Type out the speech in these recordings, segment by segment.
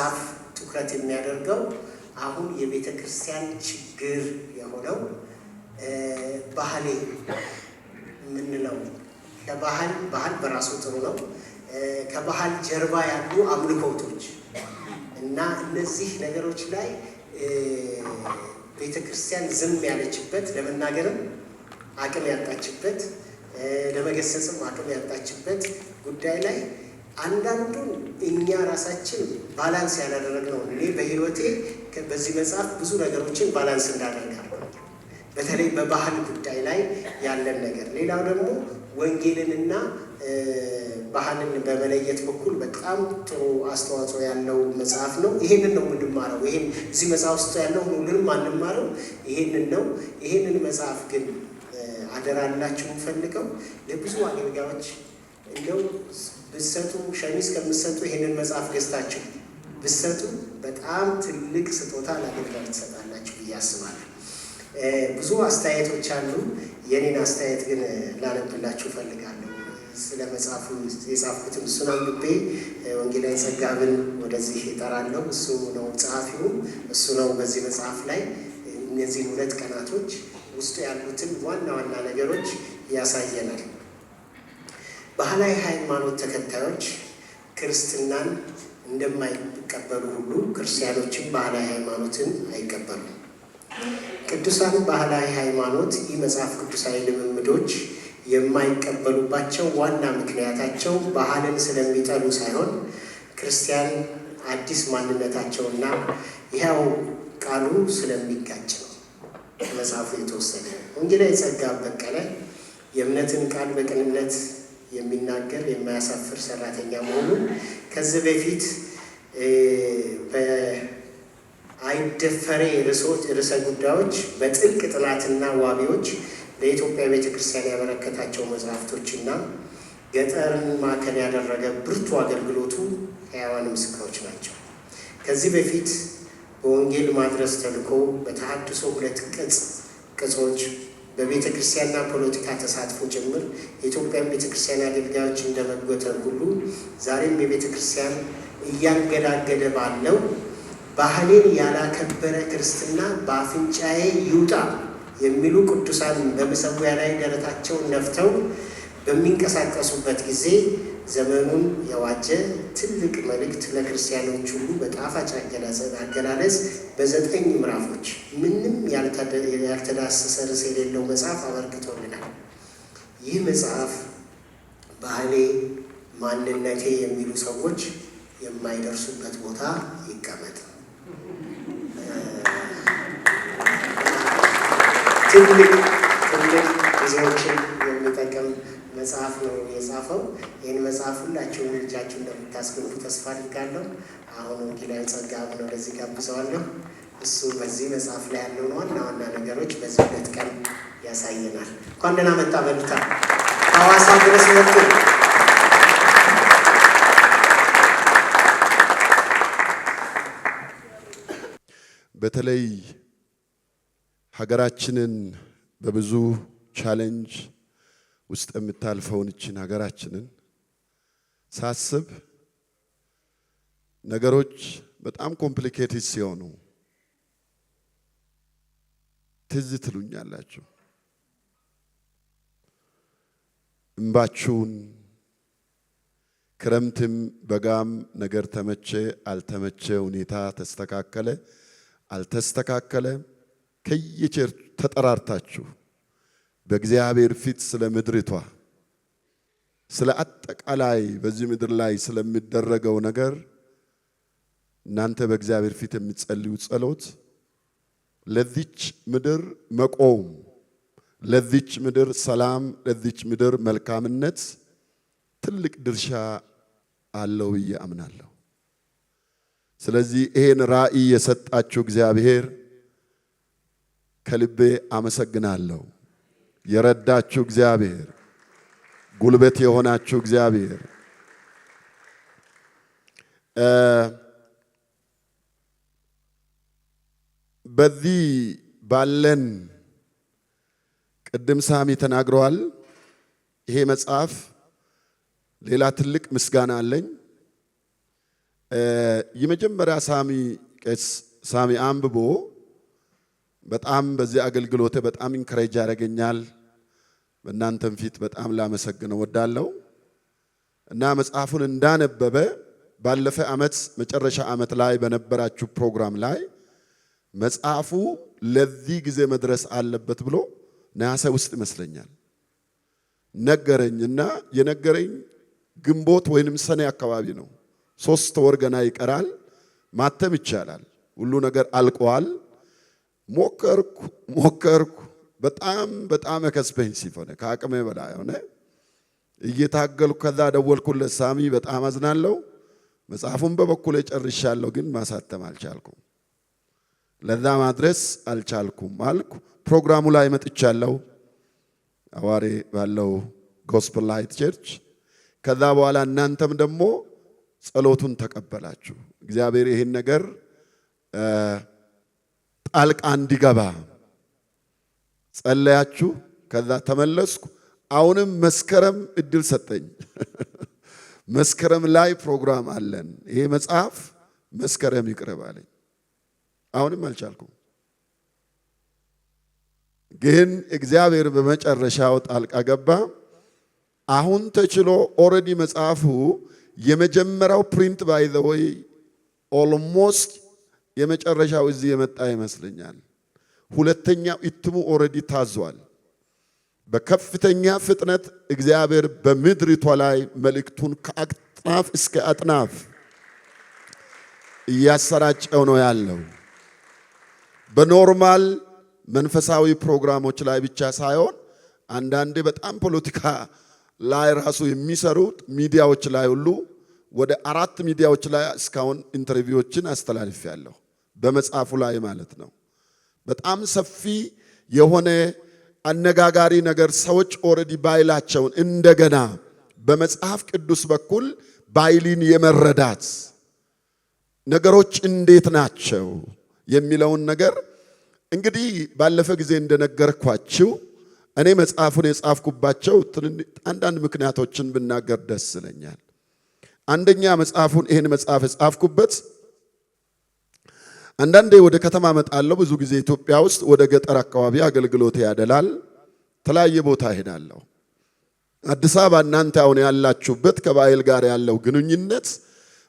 መጽሐፍ ትኩረት የሚያደርገው አሁን የቤተ ክርስቲያን ችግር የሆነው ባህሌ ምንለው ባህል በራሱ ጥሩ ነው። ከባህል ጀርባ ያሉ አምልኮቶች እና እነዚህ ነገሮች ላይ ቤተ ክርስቲያን ዝም ያለችበት ለመናገርም አቅም ያጣችበት ለመገሰጽም አቅም ያጣችበት ጉዳይ ላይ አንዳንዱን እኛ ራሳችን ባላንስ ያላደረግነው እኔ በህይወቴ በዚህ መጽሐፍ ብዙ ነገሮችን ባላንስ እንዳደርጋለሁ። በተለይ በባህል ጉዳይ ላይ ያለን ነገር ሌላው ደግሞ ወንጌልንና ባህልን በመለየት በኩል በጣም ጥሩ አስተዋጽኦ ያለው መጽሐፍ ነው። ይሄንን ነው የምንማረው። ይሄን እዚህ መጽሐፍ ውስጥ ያለው ሁሉንም አንማረው ይሄንን ነው። ይሄንን መጽሐፍ ግን አደራላችሁ ፈልገው ለብዙ አገልጋዮች እንደው ብትሰጡ ሸሚዝ ከምትሰጡ ይሄንን መጽሐፍ ገዝታችሁ ብትሰጡ በጣም ትልቅ ስጦታ ለአገልጋዮች ትሰጣላችሁ ብዬ አስባለሁ። ብዙ አስተያየቶች አሉ። የኔን አስተያየት ግን ላነብላችሁ ፈልጋለሁ። ስለ መጽሐፉ የጻፍኩትን እሱን አንብቤ ወንጌላዊ ጸጋብን ወደዚህ እጠራለሁ። እሱ ነው ጸሐፊው፣ እሱ ነው በዚህ መጽሐፍ ላይ እነዚህን 2 ቀናቶች ውስጡ ያሉትን ዋና ዋና ነገሮች ያሳየናል። ባህላዊ ሃይማኖት ተከታዮች ክርስትናን እንደማይቀበሉ ሁሉ ክርስቲያኖችን ባህላዊ ሃይማኖትን አይቀበሉም። ቅዱሳን ባህላዊ ሃይማኖት የመጽሐፍ ቅዱሳዊ ልምምዶች የማይቀበሉባቸው ዋና ምክንያታቸው ባህልን ስለሚጠሉ ሳይሆን ክርስቲያን አዲስ ማንነታቸውና ይኸው ቃሉ ስለሚጋጭ ነው። መጽሐፉ የተወሰደ ወንጌላዊ ጸጋብ በቀለ የእምነትን ቃል በቅንነት የሚናገር የማያሳፍር ሰራተኛ መሆኑን ከዚህ በፊት በአይደፈሬ ርዕሰ ጉዳዮች በጥልቅ ጥናትና ዋቢዎች ለኢትዮጵያ ቤተክርስቲያን ያበረከታቸው መጽሐፍቶችና ገጠርን ማዕከል ያደረገ ብርቱ አገልግሎቱ ሕያዋን ምስክሮች ናቸው። ከዚህ በፊት በወንጌል ማድረስ ተልኮ በተሐድሶ 2 ቅጾች በቤተ ክርስቲያንና ፖለቲካ ተሳትፎ ጭምር የኢትዮጵያ ቤተ ክርስቲያን አገልጋዮች እንደመጎተር ሁሉ ዛሬም የቤተ ክርስቲያን እያንገዳገደ ባለው ባህሌን ያላከበረ ክርስትና በአፍንጫዬ ይውጣ የሚሉ ቅዱሳን በመሰዊያ ላይ ደረታቸውን ነፍተው በሚንቀሳቀሱበት ጊዜ ዘመኑን የዋጀ ትልቅ መልእክት ለክርስቲያኖች ሁሉ በጣፋጭ አገላለጽ በ9 ምዕራፎች ምንም ያልተዳሰሰ ርዕስ የሌለው መጽሐፍ አበርክቶልናል። ይህ መጽሐፍ ባህሌ፣ ማንነቴ የሚሉ ሰዎች የማይደርሱበት ቦታ ይቀመጥ። ትልቅ ብዙዎችን የሚጠቅም መጽሐፍ ነው የጻፈው። ይህን መጽሐፍ ሁላችሁም ልጃችሁ እንደምታስገቡ ተስፋ አድርጋለሁ። አሁን ወንጌላዊ ጸጋብን ወደዚህ ጋብዘዋለሁ። እሱ በዚህ መጽሐፍ ላይ ያለውን ዋና ዋና ነገሮች በዚህ 2 ቀን ያሳየናል። እንኳን ደህና መጣ በሉታ። ሐዋሳ ድረስ መጡ። በተለይ ሀገራችንን በብዙ ቻሌንጅ ውስጥ የምታልፈውን እችን ሀገራችንን ሳስብ ነገሮች በጣም ኮምፕሊኬትድ ሲሆኑ ትዝ ትሉኛላችሁ። እንባችሁን ክረምትም በጋም ነገር ተመቸ አልተመቸ፣ ሁኔታ ተስተካከለ አልተስተካከለ፣ ከየቸር ተጠራርታችሁ በእግዚአብሔር ፊት ስለ ምድሪቷ ስለ አጠቃላይ በዚህ ምድር ላይ ስለሚደረገው ነገር እናንተ በእግዚአብሔር ፊት የምትጸልዩ ጸሎት ለዚች ምድር መቆም፣ ለዚች ምድር ሰላም፣ ለዚች ምድር መልካምነት ትልቅ ድርሻ አለው ብዬ አምናለሁ። ስለዚህ ይሄን ራእይ የሰጣችሁ እግዚአብሔር ከልቤ አመሰግናለሁ። የረዳችሁ እግዚአብሔር፣ ጉልበት የሆናችሁ እግዚአብሔር በዚህ ባለን ቅድም ሳሚ ተናግረዋል። ይሄ መጽሐፍ ሌላ ትልቅ ምስጋና አለኝ። የመጀመሪያ ቄስ ሳሚ አንብቦ በጣም በዚህ አገልግሎቴ በጣም ኢንከሬጅ ያደርገኛል። በእናንተም ፊት በጣም ላመሰግነው ወዳለው እና መጽሐፉን እንዳነበበ ባለፈ ዓመት መጨረሻ ዓመት ላይ በነበራችሁ ፕሮግራም ላይ መጽሐፉ ለዚህ ጊዜ መድረስ አለበት ብሎ ነሐሴ ውስጥ ይመስለኛል ነገረኝና የነገረኝ ግንቦት ወይንም ሰኔ አካባቢ ነው። 3 ወር ገና ይቀራል፣ ማተም ይቻላል፣ ሁሉ ነገር አልቋል። ሞከርኩ በጣም ኤክስፔንሲቭ ሆነ፣ ከአቅሜ በላይ ሆነ። እየታገልኩ ከዛ ደወልኩለት፣ ሳሚ በጣም አዝናለሁ፣ መጽሐፉን በበኩሌ ጨርሻለሁ፣ ግን ማሳተም አልቻልኩም፣ ለዛ ማድረስ አልቻልኩም አልኩ። ፕሮግራሙ ላይ መጥቻለሁ፣ አዋሬ ባለው ጎስፐል ላይት ቸርች። ከዛ በኋላ እናንተም ደግሞ ጸሎቱን ተቀበላችሁ። እግዚአብሔር ይሄን ነገር ጣልቃ እንዲገባ ጸለያችሁ። ከዛ ተመለስኩ። አሁንም መስከረም እድል ሰጠኝ። መስከረም ላይ ፕሮግራም አለን፣ ይሄ መጽሐፍ መስከረም ይቅረብ አለኝ። አሁንም አልቻልኩም፣ ግን እግዚአብሔር በመጨረሻው ጣልቃ ገባ። አሁን ተችሎ ኦልሬዲ መጽሐፉ የመጀመሪያው ፕሪንት ባይ ዘ ወይ ኦልሞስት የመጨረሻው እዚህ የመጣ ይመስለኛል። ሁለተኛው እትሙ ኦልሬዲ ታዟል። በከፍተኛ ፍጥነት እግዚአብሔር በምድሪቷ ላይ መልእክቱን ከአጥናፍ እስከ አጥናፍ እያሰራጨው ነው ያለው። በኖርማል መንፈሳዊ ፕሮግራሞች ላይ ብቻ ሳይሆን አንዳንዴ በጣም ፖለቲካ ላይ ራሱ የሚሰሩት ሚዲያዎች ላይ ሁሉ ወደ 4 ሚዲያዎች ላይ እስካሁን ኢንተርቪዎችን አስተላልፌያለሁ፣ በመጽሐፉ ላይ ማለት ነው። በጣም ሰፊ የሆነ አነጋጋሪ ነገር ሰዎች ኦልሬዲ ባይላቸውን እንደገና በመጽሐፍ ቅዱስ በኩል ባይሊን የመረዳት ነገሮች እንዴት ናቸው የሚለውን ነገር እንግዲህ ባለፈ ጊዜ እንደነገርኳችሁ እኔ መጽሐፉን የጻፍኩባቸው አንዳንድ ምክንያቶችን ብናገር ደስ ይለኛል። አንደኛ ይሄን መጽሐፍ የጻፍኩበት አንዳንዴ ወደ ከተማ መጣለሁ። ብዙ ጊዜ ኢትዮጵያ ውስጥ ወደ ገጠር አካባቢ አገልግሎት ያደላል። ተለያየ ቦታ ሄዳለሁ። አዲስ አበባ እናንተ አሁን ያላችሁበት ከባይል ጋር ያለው ግንኙነት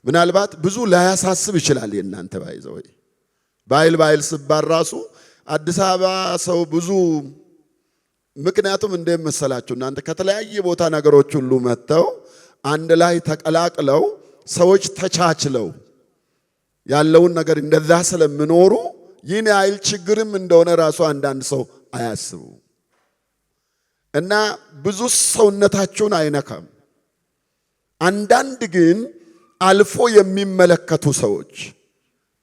ምናልባት ብዙ ላያሳስብ ይችላል። የእናንተ ባይዘው ባይል ሲባል ራሱ አዲስ አበባ ሰው ብዙ ምክንያቱም እንደመሰላችሁ እናንተ ከተለያየ ቦታ ነገሮች ሁሉ መጥተው አንድ ላይ ተቀላቅለው ሰዎች ተቻችለው ያለውን ነገር እንደዛ ስለምኖሩ ይህን አይል ችግርም እንደሆነ ራሱ አንዳንድ ሰው አያስቡ እና ብዙ ሰውነታችሁን አይነካም። አንዳንድ ግን አልፎ የሚመለከቱ ሰዎች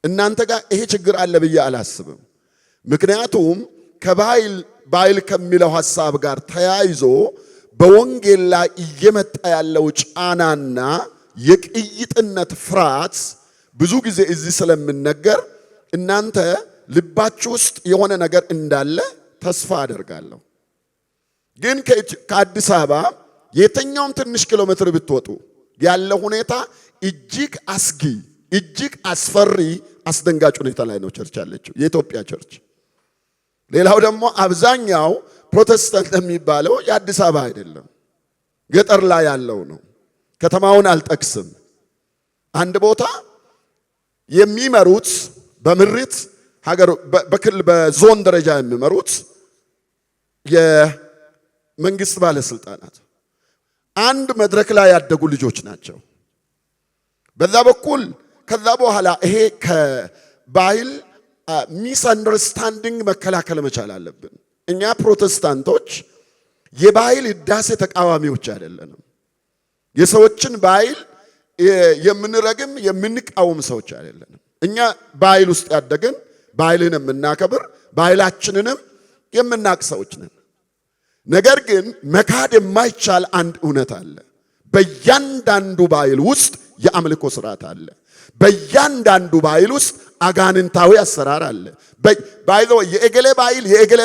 እናንተ ጋር ይሄ ችግር አለ ብዬ አላስብም። ምክንያቱም ባይል ከሚለው ሐሳብ ጋር ተያይዞ በወንጌል ላይ እየመጣ ያለው ጫናና የቅይጥነት ፍርሃት ብዙ ጊዜ እዚህ ስለምነገር እናንተ ልባችሁ ውስጥ የሆነ ነገር እንዳለ ተስፋ አደርጋለሁ። ግን ከአዲስ አበባ የትኛውም ትንሽ ኪሎ ሜትር ብትወጡ ያለው ሁኔታ እጅግ አስጊ፣ እጅግ አስፈሪ፣ አስደንጋጭ ሁኔታ ላይ ነው ቸርች ያለችው የኢትዮጵያ ቸርች። ሌላው ደግሞ አብዛኛው ፕሮቴስታንት የሚባለው የአዲስ አበባ አይደለም፣ ገጠር ላይ ያለው ነው። ከተማውን አልጠቅስም። አንድ ቦታ የሚመሩት በምሪት ሀገር በክልል በዞን ደረጃ የሚመሩት የመንግስት ባለስልጣናት አንድ መድረክ ላይ ያደጉ ልጆች ናቸው። በዛ በኩል ከዛ በኋላ ይሄ ከባይል ሚስ አንደርስታንዲንግ መከላከል መቻል አለብን። እኛ ፕሮቴስታንቶች የባይል ህዳሴ ተቃዋሚዎች አይደለንም። የሰዎችን ባይል የምንረግም የምንቃወም ሰዎች አይደለንም። እኛ ባይል ውስጥ ያደግን ባይልን የምናከብር ባይላችንንም የምናቅ ሰዎች ነን። ነገር ግን መካድ የማይቻል አንድ እውነት አለ። በእያንዳንዱ ባይል ውስጥ የአምልኮ ስርዓት አለ። በእያንዳንዱ ባይል ውስጥ አጋንንታዊ አሰራር አለ። ባይዘው የእገሌ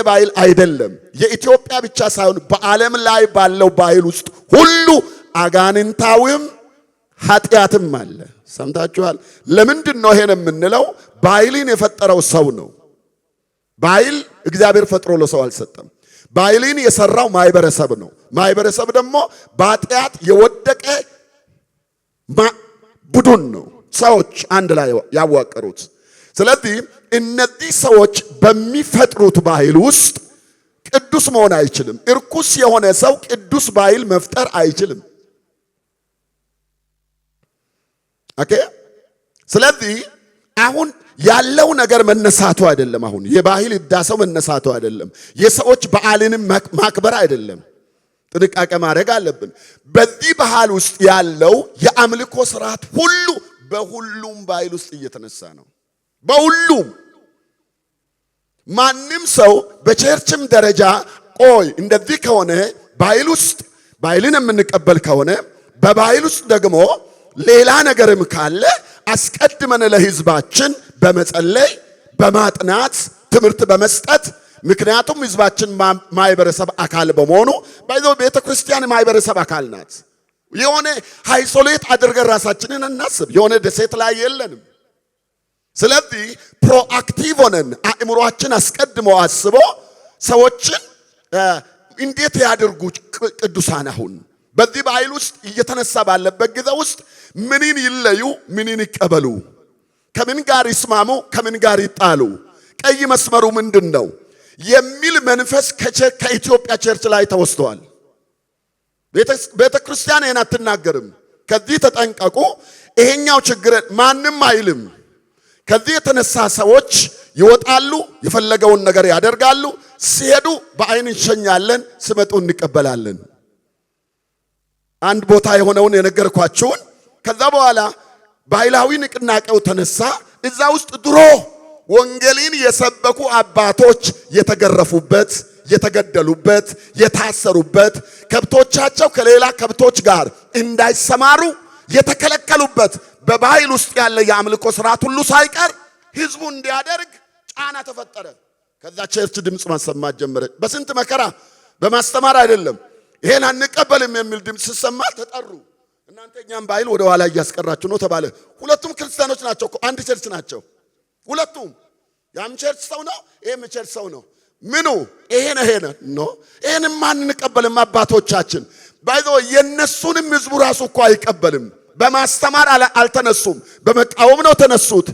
ባይል አይደለም። የኢትዮጵያ ብቻ ሳይሆን በዓለም ላይ ባለው ባይል ውስጥ ሁሉ አጋንንታዊም ኃጢአትም አለ። ሰምታችኋል። ለምንድን ነው ይሄን የምንለው? ባይልን የፈጠረው ሰው ነው። ባይል እግዚአብሔር ፈጥሮ ለሰው አልሰጠም። ባይልን የሰራው ማህበረሰብ ነው። ማህበረሰብ ደግሞ በኃጢአት የወደቀ ቡድን ነው፣ ሰዎች አንድ ላይ ያዋቀሩት። ስለዚህ እነዚህ ሰዎች በሚፈጥሩት ባህል ውስጥ ቅዱስ መሆን አይችልም። እርኩስ የሆነ ሰው ቅዱስ ባህል መፍጠር አይችልም። ኦኬ። ስለዚህ አሁን ያለው ነገር መነሳቱ አይደለም። አሁን የባህል እዳሰው መነሳቱ አይደለም። የሰዎች በዓልንም ማክበር አይደለም። ጥንቃቄ ማድረግ አለብን። በዚህ ባህል ውስጥ ያለው የአምልኮ ስርዓት ሁሉ በሁሉም ባህል ውስጥ እየተነሳ ነው። በሁሉም ማንም ሰው በቸርችም ደረጃ ቆይ እንደዚህ ከሆነ ባህል ውስጥ ባህልን የምንቀበል ከሆነ በባህል ውስጥ ደግሞ ሌላ ነገርም ካለ አስቀድመን ለህዝባችን በመጸለይ በማጥናት ትምህርት በመስጠት ምክንያቱም ህዝባችን ማህበረሰብ አካል በመሆኑ ባይዘው ቤተክርስቲያን ማህበረሰብ አካል ናት። የሆነ ሃይሶሌት አድርገን ራሳችንን እናስብ። የሆነ ደሴት ላይ የለንም። ስለዚህ ፕሮአክቲቭ ሆነን አእምሮአችን አስቀድሞ አስቦ ሰዎችን እንዴት ያድርጉ ቅዱሳን አሁን በዚህ ባህል ውስጥ እየተነሳ ባለበት ጊዜ ውስጥ ምንን ይለዩ፣ ምንን ይቀበሉ፣ ከምን ጋር ይስማሙ፣ ከምን ጋር ይጣሉ፣ ቀይ መስመሩ ምንድነው የሚል መንፈስ ከኢትዮጵያ ቸርች ላይ ተወስቷል። ቤተክርስቲያን ይሄን አትናገርም። ከዚህ ተጠንቀቁ። ይሄኛው ችግር ማንም አይልም። ከዚህ የተነሳ ሰዎች ይወጣሉ፣ የፈለገውን ነገር ያደርጋሉ። ሲሄዱ በአይን እንሸኛለን፣ ሲመጡ እንቀበላለን። አንድ ቦታ የሆነውን የነገርኳችሁን ከዛ በኋላ ባህላዊ ንቅናቄው ተነሳ። እዛ ውስጥ ድሮ ወንጌልን የሰበኩ አባቶች የተገረፉበት፣ የተገደሉበት፣ የታሰሩበት፣ ከብቶቻቸው ከሌላ ከብቶች ጋር እንዳይሰማሩ የተከለከሉበት በባህል ውስጥ ያለ የአምልኮ ስርዓት ሁሉ ሳይቀር ህዝቡ እንዲያደርግ ጫና ተፈጠረ። ከዛ ቸርች ድምጽ ማሰማት ጀመረ። በስንት መከራ በማስተማር አይደለም። ይሄን አንቀበልም የሚል ድምጽ ሲሰማ ተጠሩ። እናንተ እኛም ባህል ወደ ኋላ እያስቀራችሁ ነው ተባለ። ሁለቱም ክርስቲያኖች ናቸው፣ አንድ ቸርች ናቸው ሁለቱም። ያም ቸርች ሰው ነው፣ ይሄም ቸርች ሰው ነው። ምኑ ይሄ ነው ይሄን ማንቀበልም። አባቶቻችን ባይዞ የነሱንም ህዝቡ ራሱ እኮ አይቀበልም። በማስተማር አልተነሱም፣ በመቃወም ነው ተነሱት።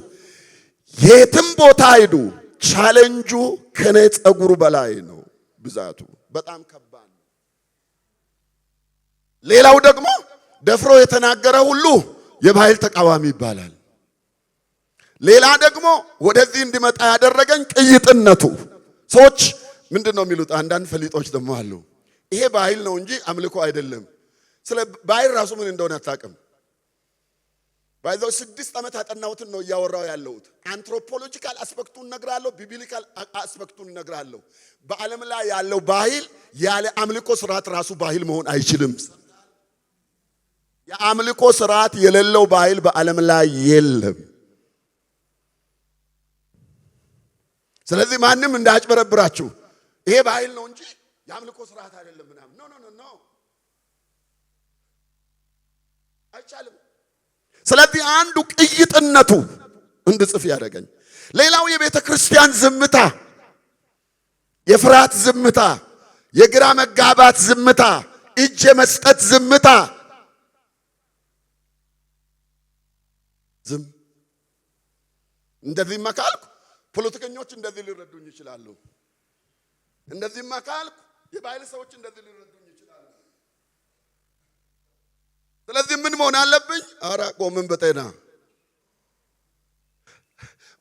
የትም ቦታ ሄዱ። ቻሌንጁ ከኔ ጸጉሩ በላይ ነው ብዛቱ፣ በጣም ከባድ ነው። ሌላው ደግሞ ደፍሮ የተናገረ ሁሉ የባህል ተቃዋሚ ይባላል። ሌላ ደግሞ ወደዚህ እንዲመጣ ያደረገኝ ቅይጥነቱ። ሰዎች ምንድነው የሚሉት? አንዳንድ ፈሊጦች ደግሞ አሉ። ይሄ ባህል ነው እንጂ አምልኮ አይደለም። ስለ ባህል ራሱ ምን እንደሆነ አታውቅም። ባይዘው 6 ዓመት አጠናሁትን ነው እያወራው ያለሁት። አንትሮፖሎጂካል አስፔክቱን ነግራለሁ፣ ቢብሊካል አስፔክቱን ነግራለሁ። በዓለም ላይ ያለው ባህል ያለ አምልኮ ስርዓት ራሱ ባህል መሆን አይችልም። የአምልኮ ስርዓት የሌለው ባህል በዓለም ላይ የለም። ስለዚህ ማንም እንዳያጭበረብራችሁ ይሄ ባህል ነው እንጂ የአምልኮ ስርዓት አይደለም ምናምን ኖ አይቻልም። ስለዚህ አንዱ ቅይጥነቱ እንድጽፍ ያደረገኝ። ሌላው የቤተ ክርስቲያን ዝምታ፣ የፍርሃት ዝምታ፣ የግራ መጋባት ዝምታ፣ እጅ የመስጠት ዝምታ። ዝም እንደዚህ መካልኩ ፖለቲከኞች እንደዚህ ሊረዱኝ ይችላሉ። እንደዚህ መካልኩ የባህል ሰዎች እንደዚህ ሊረዱኝ ይችላሉ። ስለዚህ ምን መሆን አለብኝ? አራ ቆምን በጤና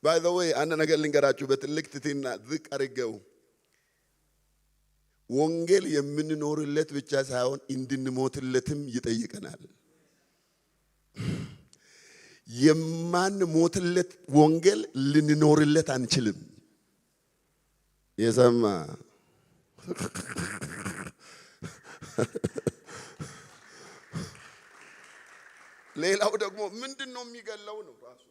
ባይ ዘ ዌይ አንድ ነገር ልንገራችሁ። በትልቅ ትትና ዝቅ አድርገው ወንጌል የምንኖርለት ብቻ ሳይሆን እንድንሞትለትም ይጠይቀናል። የማን ሞትለት ወንጌል ልንኖርለት አንችልም። የሰማ ሌላው ደግሞ ምንድነው የሚገለው ነው ራሱ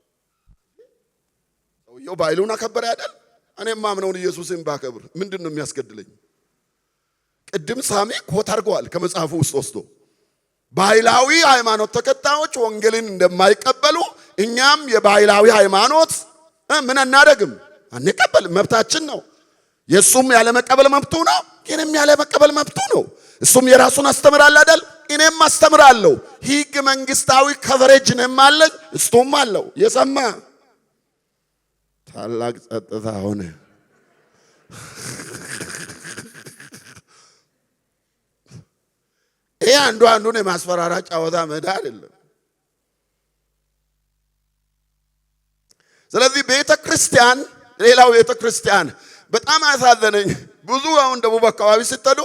ሰውየው ባይሉን አከበረ አይደል? እኔም ማምነውን ኢየሱስን ባከብር ምንድነው የሚያስገድለኝ? ቅድም ሳሚ ኮት አድርገዋል ከመጽሐፉ ውስጥ ወስዶ ባህላዊ ሃይማኖት ተከታዮች ወንጌልን እንደማይቀበሉ እኛም የባህላዊ ሃይማኖት ምን እናደርግም አንቀበል፣ መብታችን ነው። የሱም ያለ መቀበል መብቱ ነው፣ እኔም ያለ መቀበል መብቱ ነው። እሱም የራሱን አስተምራል አይደል? እኔም አስተምራለሁ። ህግ መንግስታዊ ከቨሬጅ ነም አለኝ፣ እሱም አለው። የሰማ ታላቅ ጸጥታ ሆነ። ይሄ አንዱን የማስፈራራ ጫወታ መዳ አይደለም። ስለዚህ ቤተ ክርስቲያን፣ ሌላው ቤተ ክርስቲያን በጣም አሳዘነኝ። ብዙ አሁን ደቡብ አካባቢ ስትሄዱ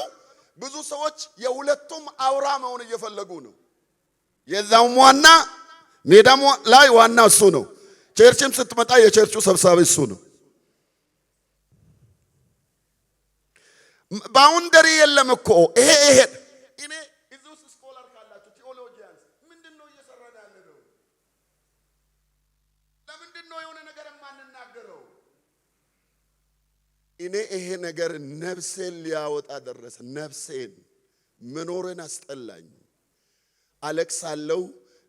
ብዙ ሰዎች የሁለቱም አውራ መሆን እየፈለጉ ነው። የዛውም ዋና ሜዳም ላይ ዋና እሱ ነው። ቸርችም ስትመጣ የቸርቹ ሰብሳቢ እሱ ነው። ባውንደሪ የለም እኮ ይሄ እኔ እዚህ ውስጥ ስኮላር ካላችሁ ቴዎሎጂያንስ ምንድነው እየሰራን ያለው? ለምንድነው የሆነ ነገር የማንናገረው? እኔ ይሄ ነገር ነፍሴን ሊያወጣ ደረሰ። ነፍሴን መኖርን አስጠላኝ። አለቅሳለሁ፣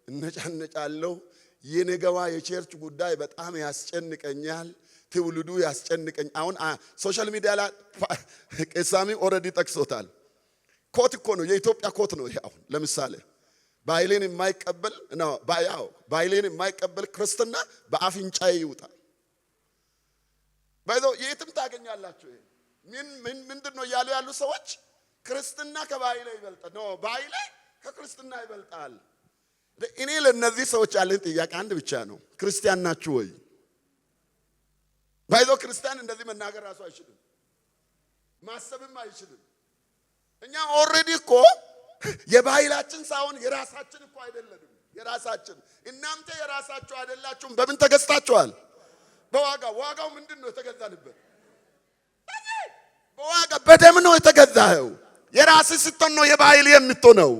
እነጫነጫለሁ። የነገዋ የቸርች ጉዳይ በጣም ያስጨንቀኛል። ትውልዱ ያስጨንቀኝ። አሁን ሶሻል ሚዲያ ላይ ቄሳሚ ኦሬዲ ጠቅሶታል። ኮት እኮ ነው፣ የኢትዮጵያ ኮት ነው ይሄ። አሁን ለምሳሌ ባይሌን የማይቀበል ነው ባይሌን የማይቀበል ክርስትና በአፍንጫዬ ይውጣ። ባይዘው የትም ታገኛላችሁ። ምንድነው እያሉ ያሉ ሰዎች ክርስትና ከባይሌ ይበልጣል ነው፣ ባይሌ ከክርስትና ይበልጣል። እኔ ለነዚህ ሰዎች ያለኝ ጥያቄ አንድ ብቻ ነው፣ ክርስቲያን ናችሁ ወይ? ባይዘው ክርስቲያን እንደዚህ መናገር ራሱ አይችልም፣ ማሰብም አይችልም። እኛ ኦሬዲ እኮ የባህላችን ሳይሆን የራሳችን እኮ አይደለንም። የራሳችን እናንተ የራሳችሁ አይደላችሁም። በምን ተገዝታችኋል? ዋጋው ምንድነው የተገዛንበት? በዋጋ በደም ነው የተገዛኸው። የራስ ስትሆን ነው የባህል የምትሆነው።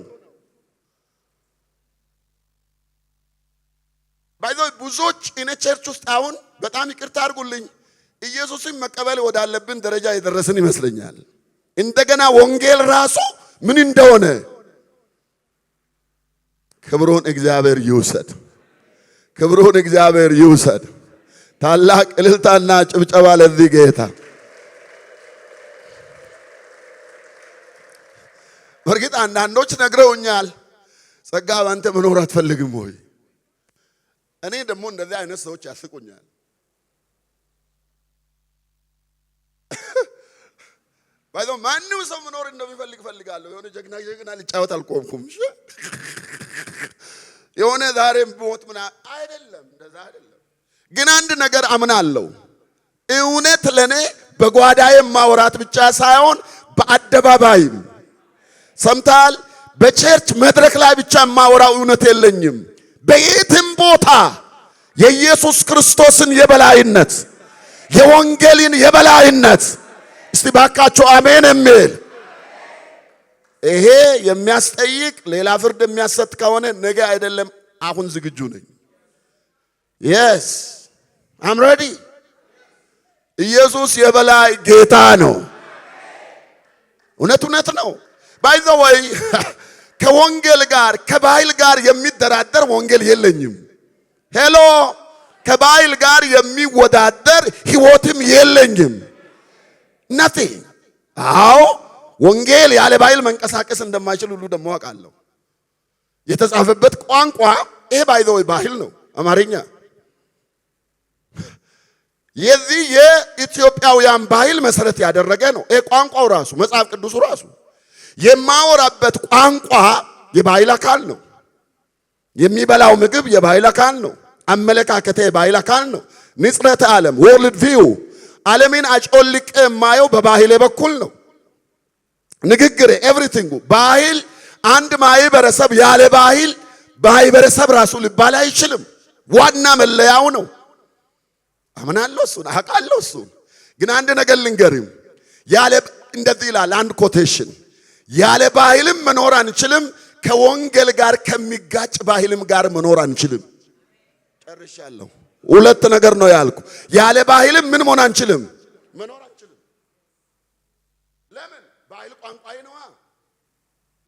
ባይዘው ብዙዎች እኔ ቸርች ውስጥ አሁን በጣም ይቅርታ አድርጉልኝ ኢየሱስን መቀበል ወዳለብን ደረጃ የደረስን ይመስለኛል። እንደገና ወንጌል ራሱ ምን እንደሆነ ክብሩን እግዚአብሔር ይውሰድ፣ ክብሩን እግዚአብሔር ይውሰድ። ታላቅ እልልታና ጭብጨባ ለዚህ ጌታ። በርግጥ አንዳንዶች ነግረውኛል፣ ጸጋ ባንተ መኖር አትፈልግም ወይ? እኔ ደግሞ እንደዚህ አይነት ሰዎች ያስቁኛል። ባይዘው ማንንም ሰው መኖር እንደሚፈልግ ፈልጋለሁ። የሆነ ጀግና ሊጫወት አልቆምኩም። የሆነ ዛሬም ሞት ምና አይደለም፣ እንደዛ አይደለም። ግን አንድ ነገር አምናለሁ። እውነት ለኔ በጓዳዬ ማውራት ብቻ ሳይሆን በአደባባይም ሰምታል። በቸርች መድረክ ላይ ብቻ ማውራው እውነት የለኝም። በየትም ቦታ የኢየሱስ ክርስቶስን የበላይነት የወንጌልን የበላይነት እስቲ ባካችሁ አሜን የሚል ይሄ የሚያስጠይቅ ሌላ ፍርድ የሚያሰጥ ከሆነ ነገ አይደለም አሁን ዝግጁ ነኝ። yes I'm ready። ኢየሱስ የበላይ ጌታ ነው። እውነት ነው። by the way ከወንጌል ጋር ከባህል ጋር የሚደራደር ወንጌል የለኝም። ሄሎ ከባህል ጋር የሚወዳደር ህይወትም የለኝም። nothing። አዎ ወንጌል ያለ ባህል መንቀሳቀስ እንደማይችል ሁሉ ደግሞ አውቃለሁ። የተጻፈበት ቋንቋ ይሄ by the way ባህል ነው፣ አማርኛ። የዚህ የኢትዮጵያውያን ባህል መሰረት ያደረገ ነው። ይሄ ቋንቋው ራሱ መጽሐፍ ቅዱሱ ራሱ የማወራበት ቋንቋ የባህል አካል ነው። የሚበላው ምግብ የባህል አካል ነው። አመለካከቴ የባህል አካል ነው። ንጽረተ ዓለም ወርልድ ቪው ዓለምን አጮልቄ የማየው በባህሌ በኩል ነው። ንግግሬ ኤቭሪቲንግ ባህል። አንድ ማህበረሰብ ያለ ባህል ማህበረሰብ ራሱ ሊባል አይችልም። ዋና መለያው ነው። አምናለሁ እሱን አውቃለሁ እሱን። ግን አንድ ነገር ልንገርም፣ ያለ እንደዚህ ይላል አንድ ኮቴሽን፣ ያለ ባህልም መኖር አንችልም፣ ከወንጌል ጋር ከሚጋጭ ባህልም ጋር መኖር አንችልም። ጨርሻለሁ። ሁለት ነገር ነው ያልኩ። ያለ ባህልም ምን መሆን አንችልም፣ መኖር አንችልም። ለምን? ባህል ቋንቋዬ ነዋ።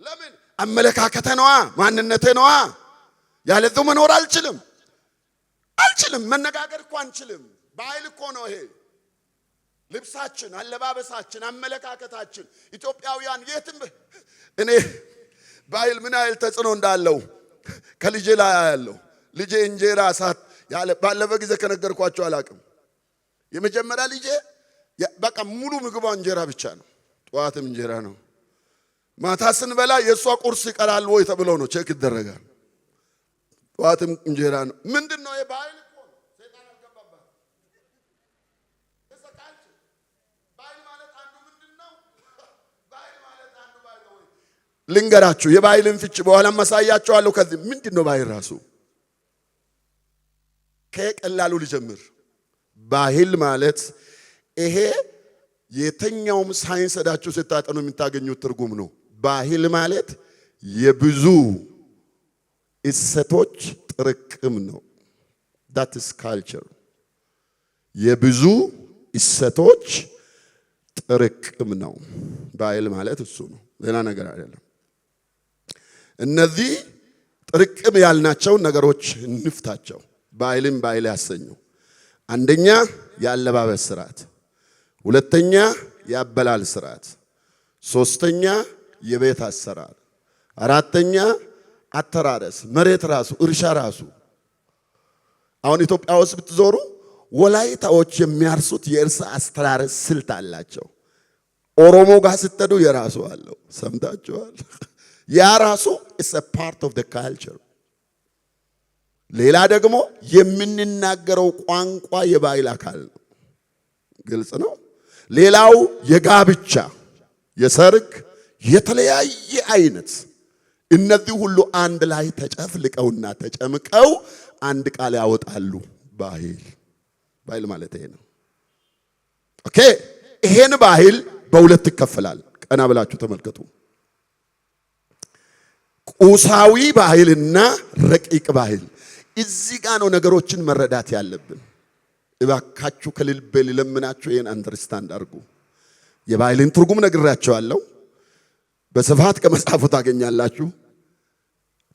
ለምን? አመለካከቴ ነዋ፣ ማንነቴ ነዋ። ያለዚህ መኖር አልችልም። አልችልም። መነጋገር እኮ አንችልም። ባህል እኮ ነው ይሄ። ልብሳችን፣ አለባበሳችን፣ አመለካከታችን ኢትዮጵያውያን የትም እኔ ባህል ምን ያህል ተጽዕኖ እንዳለው ከልጄ ላይ ያለው ልጄ እንጀራ ሳት ያለ ባለፈ ጊዜ ከነገርኳቸው አላቅም። የመጀመሪያ ልጄ በቃ ሙሉ ምግቧ እንጀራ ብቻ ነው። ጠዋትም እንጀራ ነው። ማታ ስንበላ የሷ ቁርስ ይቀራል ወይ ተብሎ ነው ቼክ ይደረጋል። ጠዋትም እንጀራ ነው። ምንድነው የባህል እኮ ነው። ሰይጣን አልገባባት። ባህል ማለት አንዱ ምንድነው? ባህል ማለት አንዱ ባህል ነው። ልንገራችሁ የባህልን ፍቺ በኋላ ማሳያችኋለሁ። ከዚህ ምንድነው ባህል ራሱ? ከቀላሉ ልጀምር። ባህል ማለት ይሄ የተኛውም ሳይንስ ሄዳችሁ ስታጠኑ የምታገኙት ትርጉም ነው። ባህል ማለት የብዙ እሴቶች ጥርቅም ነው። that is culture። የብዙ እሴቶች ጥርቅም ነው። ባህል ማለት እሱ ነው፣ ሌላ ነገር አይደለም። እነዚህ ጥርቅም ያልናቸውን ነገሮች እንፍታቸው። ባህልን ባህል ያሰኙ። አንደኛ የአለባበስ ስርዓት፣ ሁለተኛ የአበላል ስርዓት፣ ሶስተኛ የቤት አሰራር፣ አራተኛ አተራረስ፣ መሬት ራሱ እርሻ ራሱ። አሁን ኢትዮጵያ ውስጥ ብትዞሩ ወላይታዎች የሚያርሱት የእርሻ አስተራረስ ስልት አላቸው። ኦሮሞ ጋር ስትሄዱ የራሱ አለው። ሰምታችኋል? ያ ራሱ is a part of the culture። ሌላ ደግሞ የምንናገረው ቋንቋ የባህል አካል ነው። ግልጽ ነው። ሌላው የጋብቻ፣ የሰርግ፣ የተለያየ አይነት እነዚህ ሁሉ አንድ ላይ ተጨፍልቀውና ተጨምቀው አንድ ቃል ያወጣሉ። ባህል ማለት ይሄ ነው። ኦኬ። ይሄን ባህል በሁለት ይከፈላል። ቀና ብላችሁ ተመልከቱ። ቁሳዊ ባህልና ረቂቅ ባህል። እዚህ ጋር ነው ነገሮችን መረዳት ያለብን። እባካችሁ ከልብ ልለምናችሁ ይሄን አንደርስታንድ አድርጉ። የባህልን ትርጉም ነግራችኋለሁ። በስፋት ከመጽሐፉ ታገኛላችሁ።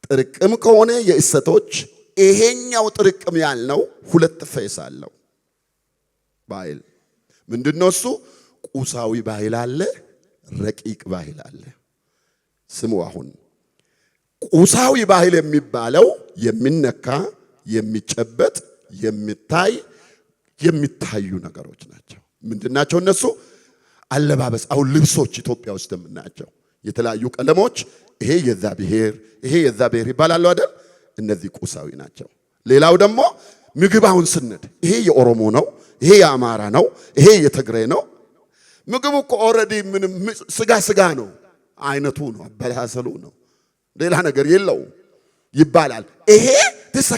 ጥርቅም ከሆነ የእሴቶች ይሄኛው ጥርቅም ያልነው ሁለት ፌስ አለው። ባህል ምንድነው? እሱ ቁሳዊ ባህል አለ፣ ረቂቅ ባህል አለ። ስሙ አሁን ቁሳዊ ባህል የሚባለው የሚነካ፣ የሚጨበጥ፣ የሚታዩ ነገሮች ናቸው። ምንድናቸው እነሱ? አለባበስ። አሁን ልብሶች ኢትዮጵያ ውስጥ የምናያቸው የተለያዩ ቀለሞች፣ ይሄ የዛ ብሔር ይሄ የዛ ብሔር ይባላሉ አይደል? እነዚህ ቁሳዊ ናቸው። ሌላው ደግሞ ምግብ። አሁን ስንድ ይሄ የኦሮሞ ነው፣ ይሄ የአማራ ነው፣ ይሄ የትግሬ ነው። ምግቡ እኮ ኦልሬዲ ምንም ስጋ ነው፣ አይነቱ ነው፣ አበላሰሉ ነው፣ ሌላ ነገር የለው ይባላል። ይሄ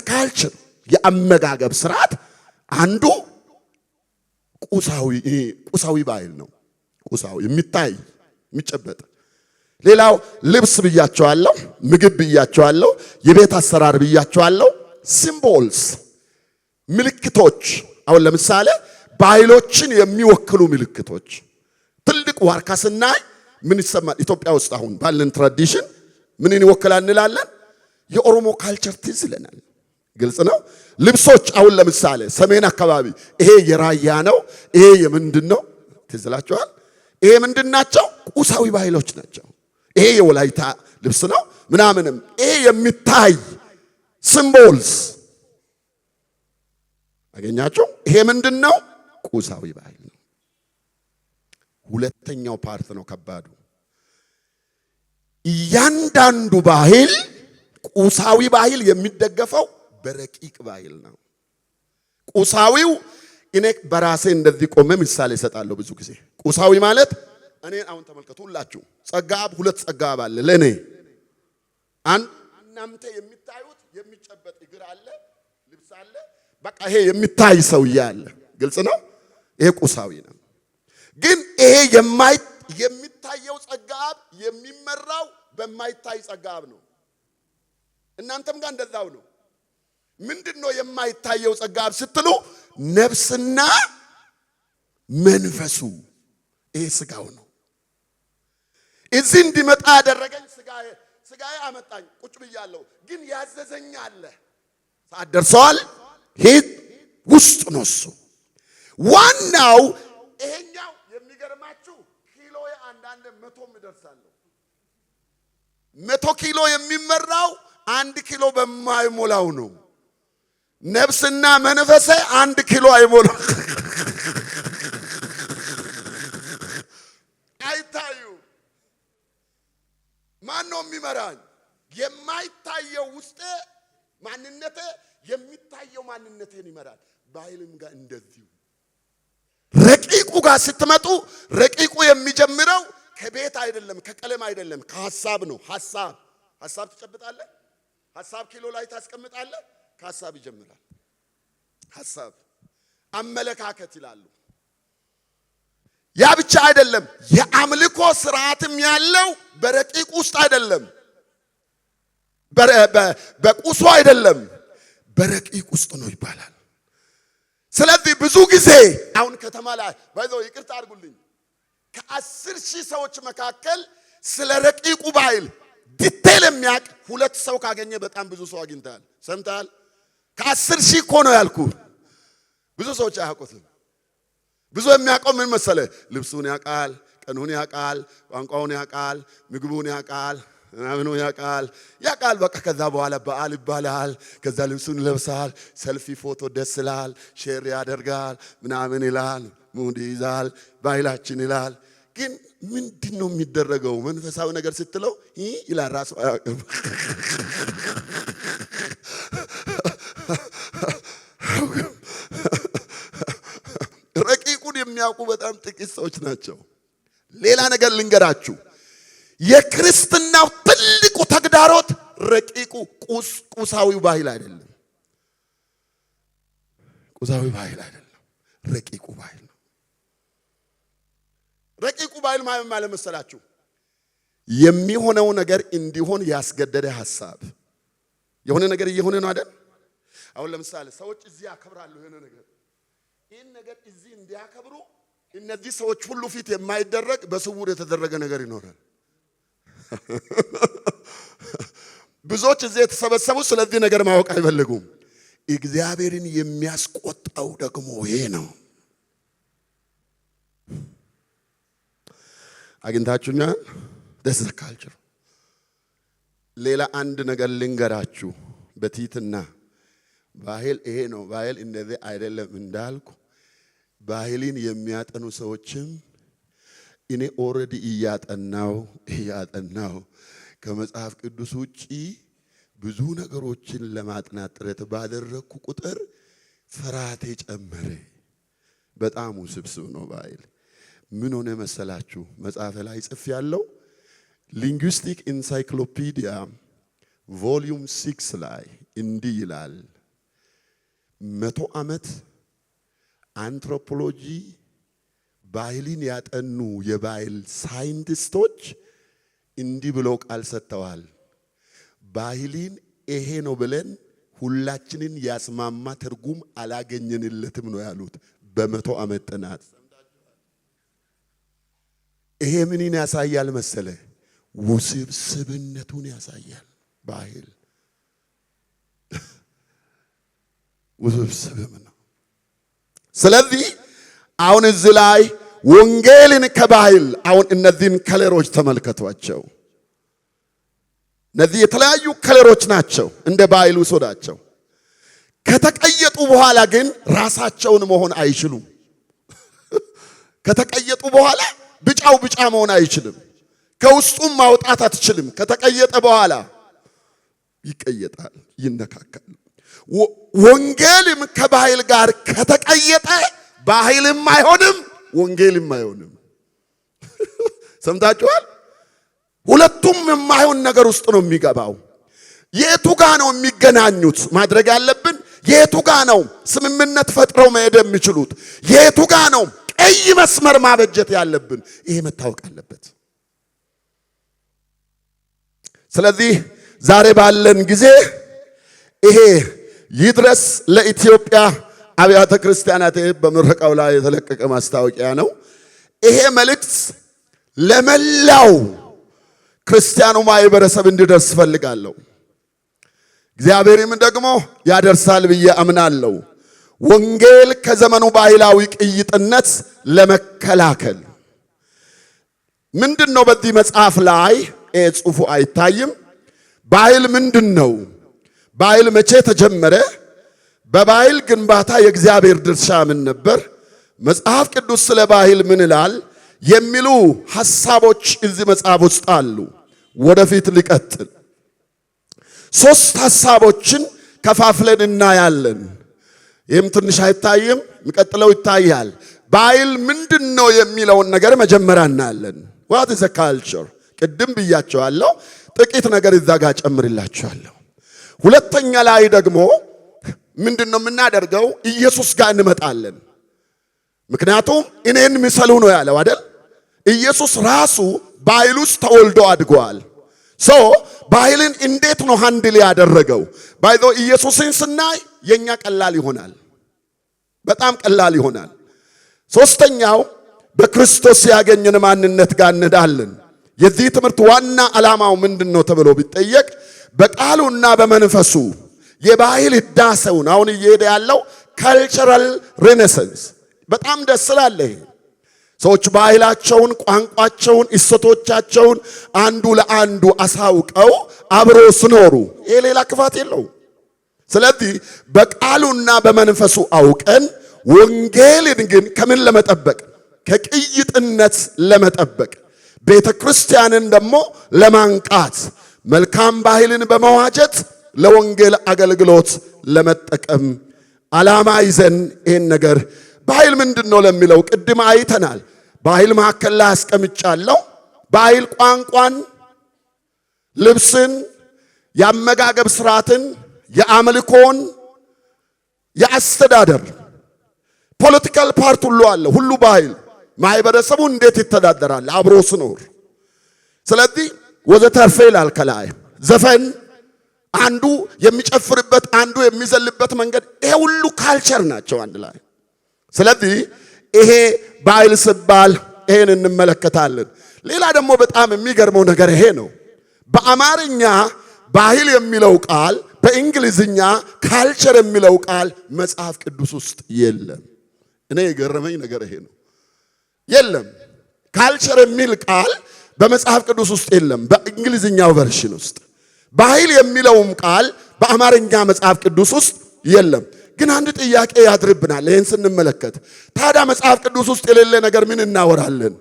ካልቸር የአመጋገብ ስርዓት አንዱ ቁሳዊ ባህል ነው። ቁሳዊ የሚታይ የሚጨበጥ። ሌላው ልብስ ብያቸዋለሁ፣ ምግብ ብያቸዋለሁ፣ የቤት አሰራር ብያቸዋለሁ። ሲምቦልስ ምልክቶች። አሁን ለምሳሌ ባህሎችን የሚወክሉ ምልክቶች። ትልቅ ዋርካ ስናይ ምን ይሰማል? ኢትዮጵያ ውስጥ አሁን ባለን ትራዲሽን ምንን ይወክላል እንላለን? የኦሮሞ ካልቸር ትዝ ይለናል። ግልጽ ነው። ልብሶች አሁን ለምሳሌ ሰሜን አካባቢ ይሄ የራያ ነው፣ ይሄ የምንድን ነው? ትዝ ይላችኋል? ይሄ ምንድናቸው? ቁሳዊ ባህሎች ናቸው። ይሄ የወላይታ ልብስ ነው ምናምንም። ይሄ የሚታይ ሲምቦልስ አገኛችሁ? ይሄ ምንድነው? ቁሳዊ ባህል ነው። ሁለተኛው ፓርት ነው ከባዱ። እያንዳንዱ ባህል ቁሳዊ ባህል የሚደገፈው በረቂቅ ባህል ነው። ቁሳዊው እኔ በራሴ እንደዚህ ቆመ ምሳሌ እሰጣለሁ ብዙ ጊዜ። ቁሳዊ ማለት እኔ አሁን ተመልከቱ ሁላችሁ ጸጋብ፣ ሁለት ጸጋብ አለ ለኔ። እናንተ የሚታዩት የሚጨበጥ እግር አለ፣ ልብስ አለ፣ በቃ ይሄ የሚታይ ሰውዬ አለ። ግልጽ ነው። ይሄ ቁሳዊ ነው። ግን ይሄ የሚታየው ጸጋብ የሚመራው በማይታይ ጸጋብ ነው። እናንተም ጋር እንደዛው ነው። ምንድነው የማይታየው ጸጋብ ስትሉ? ነፍስና መንፈሱ። ይሄ ስጋው ነው። እዚህ እንዲመጣ ያደረገኝ ስጋዬ አመጣኝ። ቁጭ ብያለሁ፣ ግን ያዘዘኝ አለ። ሰዓት ደርሰዋል፣ ሂድ ውስጥ ነው እሱ ዋናው። ይሄኛው የሚገርማችሁ ኪሎ አንዳንድ 100 ይደርሳል። 100 ኪሎ የሚመራው 1 ኪሎ በማይሞላው ነው። ነፍስና መንፈሴ 1 ኪሎ አይሞላው አይታዩ። ማን ነው የሚመራኝ? የማይታየው ውስጥ ማንነቴ የሚታየው ማንነቴን ይመራል። በኃይልም ጋር እንደዚሁ ረቂቁ ጋር ስትመጡ ረቂቁ የሚጀምረው ከቤት አይደለም፣ ከቀለም አይደለም፣ ከሐሳብ ነው። ሐሳብ ትጨብጣለህ። ሐሳብ ኪሎ ላይ ታስቀምጣለህ። ከሐሳብ ይጀምራል። ሐሳብ አመለካከት ይላሉ። ያ ብቻ አይደለም፣ የአምልኮ ስርዓትም ያለው በረቂቁ ውስጥ አይደለም፣ በቁሱ አይደለም፣ በረቂቅ ውስጥ ነው ይባላል። ስለዚህ ብዙ ጊዜ አሁን ከተማ ላይ ባይዘው ይቅርታ አድርጉልኝ ከ10,000 ሰዎች መካከል ስለ ረቂቁ ባህል ዲቴል የሚያውቅ 2 ሰው ካገኘ በጣም ብዙ ሰው አግኝተሃል። ሰምተሃል? ከ10,000 እኮ ነው ያልኩ። ብዙ ሰዎች አያውቁትም። ብዙ የሚያውቀው ምን መሰለ? ልብሱን ያውቃል፣ ቀኑን ያውቃል፣ ቋንቋውን ያውቃል፣ ምግቡን ያውቃል፣ ምናምኑ ያውቃል። በቃ ከዛ በኋላ በዓል ይባላል። ከዛ ልብሱን ይለብሳል፣ ሰልፊ ፎቶ ደስ ይላል፣ ሼር ያደርጋል፣ ምናምን ይላል፣ ሙድ ይዛል፣ ባህላችን ይላል። ግን ምንድን ነው የሚደረገው? መንፈሳዊ ነገር ስትለው ይላል ራሱ አያውቅም። ረቂቁን የሚያውቁ በጣም ጥቂት ሰዎች ናቸው። ሌላ ነገር ልንገራችሁ። የክርስትናው ትልቁ ተግዳሮት ረቂቁ ቁሳዊው ባህል አይደለም። ቁሳዊ ባህል አይደለም፣ ረቂቁ ባህል ነው። ረቂቁ ባህል ማለት መሰላችሁ? የሚሆነው ነገር እንዲሆን ያስገደደ ሐሳብ። የሆነ ነገር እየሆነ ነው አይደል? አሁን ለምሳሌ ሰዎች እዚህ ያከብራሉ የሆነ ነገር። ይህን ነገር እዚህ እንዲያከብሩ እነዚህ ሰዎች ሁሉ ፊት የማይደረግ በስውር የተደረገ ነገር ይኖራል። ብዙዎች እዚህ የተሰበሰቡ ስለዚህ ነገር ማወቅ አይፈልጉም። እግዚአብሔርን የሚያስቆጣው ደግሞ ይሄ ነው። አግኝታችሁኛል? ደስ ካልችሩ ሌላ አንድ ነገር ልንገራችሁ በቲትና ባህል ይሄ ነው፣ ባህል እንደዚህ አይደለም እንዳልኩ ባህልን የሚያጠኑ ሰዎችም እኔ ኦሬዲ እያጠናው ከመጽሐፍ ቅዱስ ውጪ ብዙ ነገሮችን ለማጥናት ጥረት ባደረኩ ቁጥር ፍርሃቴ ጨመረ። በጣም ውስብስብ ነው ባህል። ምን ሆነ መሰላችሁ? መጽሐፍ ላይ ጽፍ ያለው ሊንጉስቲክ ኢንሳይክሎፒዲያ ቮሊዩም 6 ላይ እንዲህ ይላል። 100 ዓመት አንትሮፖሎጂ ባህልን ያጠኑ የባህል ሳይንቲስቶች እንዲህ ብለው ቃል ሰጥተዋል። ባህልን ይሄ ነው ብለን ሁላችንን ያስማማ ትርጉም አላገኘንለትም ነው ያሉት። በ100 ዓመት ጥናት ይሄ ምንን ያሳያል መሰለ? ውስብስብነቱን ያሳያል። ባህል ውስብስብም ነው። ስለዚህ አሁን እዚህ ላይ ወንጌልን ከባህል አሁን እነዚህን ከለሮች ተመልከቷቸው። እነዚህ የተለያዩ ከለሮች ናቸው። እንደ ባህል ውሰዳቸው። ከተቀየጡ በኋላ ግን ራሳቸውን መሆን አይችሉም። ከተቀየጡ በኋላ ብጫው ብጫ መሆን አይችልም። ከውስጡም ማውጣት አትችልም። ከተቀየጠ በኋላ ይቀየጣል፣ ይነካካል። ወንጌልም ከባህል ጋር ከተቀየጠ ባህልም አይሆንም፣ ወንጌልም አይሆንም። ሰምታችኋል? ሁለቱም የማይሆን ነገር ውስጥ ነው የሚገባው። የቱ ጋ ነው የሚገናኙት? ማድረግ ያለብን የቱ ጋ ነው ስምምነት ፈጥረው መሄድ የሚችሉት? የቱ ጋ ነው ቀይ መስመር ማበጀት ያለብን? ይሄ መታወቅ አለበት። ስለዚህ ዛሬ ባለን ጊዜ ይሄ ይድረስ ለኢትዮጵያ አብያተ ክርስቲያናት በምረቃው ላይ የተለቀቀ ማስታወቂያ ነው። ይሄ መልእክት ለመላው ክርስቲያኑ ማህበረሰብ እንዲደርስ ፈልጋለሁ። እግዚአብሔርም ደግሞ ያደርሳል ብዬ አምናለሁ። ወንጌል ከዘመኑ ባህላዊ ቅይጥነት ለመከላከል ምንድነው? በዚህ መጽሐፍ ላይ ጽሑፉ አይታይም። ባህል ምንድነው? ባህል መቼ ተጀመረ? በባህል ግንባታ የእግዚአብሔር ድርሻ ምን ነበር? መጽሐፍ ቅዱስ ስለ ባህል ምን ይላል? የሚሉ ሐሳቦች እዚህ መጽሐፍ ውስጥ አሉ። ወደፊት ሊቀጥል 3 ሐሳቦችን ከፋፍለን እናያለን። ይህም ትንሽ አይታይም፣ የሚቀጥለው ይታያል። ባህል ምንድነው የሚለውን ነገር መጀመሪያ እናያለን። what is a culture? ቅድም ብያቸዋለሁ፣ ጥቂት ነገር እዛ ጋር ጨምርላችኋለሁ። ሁለተኛ ላይ ደግሞ ምንድነው የምናደርገው? ኢየሱስ ጋር እንመጣለን። ምክንያቱም እኔን ምሰሉ ነው ያለው አይደል? ኢየሱስ ራሱ ባህል ውስጥ ተወልዶ አድጓል። ባህልን እንዴት ነው ሃንድል ያደረገው? ባይዞ ኢየሱስን ስናይ የኛ ቀላል ይሆናል፣ በጣም ቀላል ይሆናል። ሶስተኛው በክርስቶስ ያገኘን ማንነት ጋር እንሄዳለን። የዚህ ትምህርት ዋና ዓላማው ምንድነው ተብሎ ቢጠየቅ በቃሉና በመንፈሱ የባህል ህዳሴውን አሁን እየሄደ ያለው ካልቸራል ሬኔሳንስ በጣም ደስ ይላል። ሰዎች ባህላቸውን፣ ቋንቋቸውን፣ እሴቶቻቸውን አንዱ ለአንዱ አሳውቀው አብሮ ሲኖሩ ይሄ ሌላ ክፋት የለው። ስለዚህ በቃሉና በመንፈሱ አውቀን ወንጌልን ግን ከምን ለመጠበቅ? ከቅይጥነት ለመጠበቅ፣ ቤተ ክርስቲያንን ደግሞ ለማንቃት፣ መልካም ባህልን በመዋጀት ለወንጌል አገልግሎት ለመጠቀም ዓላማ ይዘን ይሄን ነገር ባህል ምንድነው ለሚለው ቅድም አይተናል። ባህል መካከል ላይ አስቀምጫለሁ። ባህል ቋንቋን፣ ልብስን፣ የአመጋገብ ስርዓትን፣ የአምልኮን፣ የአስተዳደር ፖለቲካል ፓርት ሁሉ አለ። ሁሉ ባህል ማህበረሰቡ እንዴት ይተዳደራል አብሮ ሲኖር። ስለዚህ ወዘተርፈ ይላል ከላይ ዘፈን አንዱ የሚጨፍርበት አንዱ የሚዘልበት መንገድ ይሄ ሁሉ ካልቸር ናቸው አንድ ላይ። ስለዚህ ይሄ ባህል ሲባል ይሄን እንመለከታለን። ሌላ ደግሞ በጣም የሚገርመው ነገር ይሄ ነው። በአማርኛ ባህል የሚለው ቃል በእንግሊዝኛ ካልቸር የሚለው ቃል መጽሐፍ ቅዱስ ውስጥ የለም። እኔ የገረመኝ ነገር ይሄ ነው። የለም ካልቸር የሚል ቃል በመጽሐፍ ቅዱስ ውስጥ የለም። በእንግሊዝኛው ቨርሽን ውስጥ ባህል የሚለውም ቃል በአማርኛ መጽሐፍ ቅዱስ ውስጥ የለም። ግን አንድ ጥያቄ ያድርብናል ይሄን ስንመለከት። ታዲያ መጽሐፍ ቅዱስ ውስጥ የሌለ ነገር ምን እናወራለን?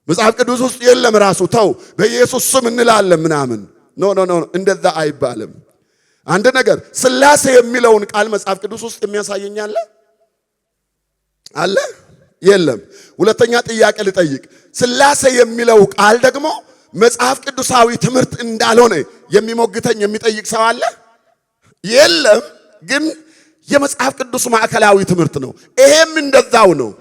መጽሐፍ ቅዱስ ውስጥ የለም ራሱ ተው በኢየሱስ ስም እንላለን ምናምን። ኖ ኖ ኖ እንደዛ አይባልም። አንድ ነገር ሥላሴ የሚለውን ቃል መጽሐፍ ቅዱስ ውስጥ የሚያሳየኝ አለ? የለም። ሁለተኛ ጥያቄ ልጠይቅ። ሥላሴ የሚለው ቃል ደግሞ መጽሐፍ ቅዱሳዊ ትምህርት እንዳልሆነ የሚሞግተኝ የሚጠይቅ ሰው አለ? የለም። ግን የመጽሐፍ ቅዱስ ማዕከላዊ ትምህርት ነው። ይሄም እንደዛው ነው።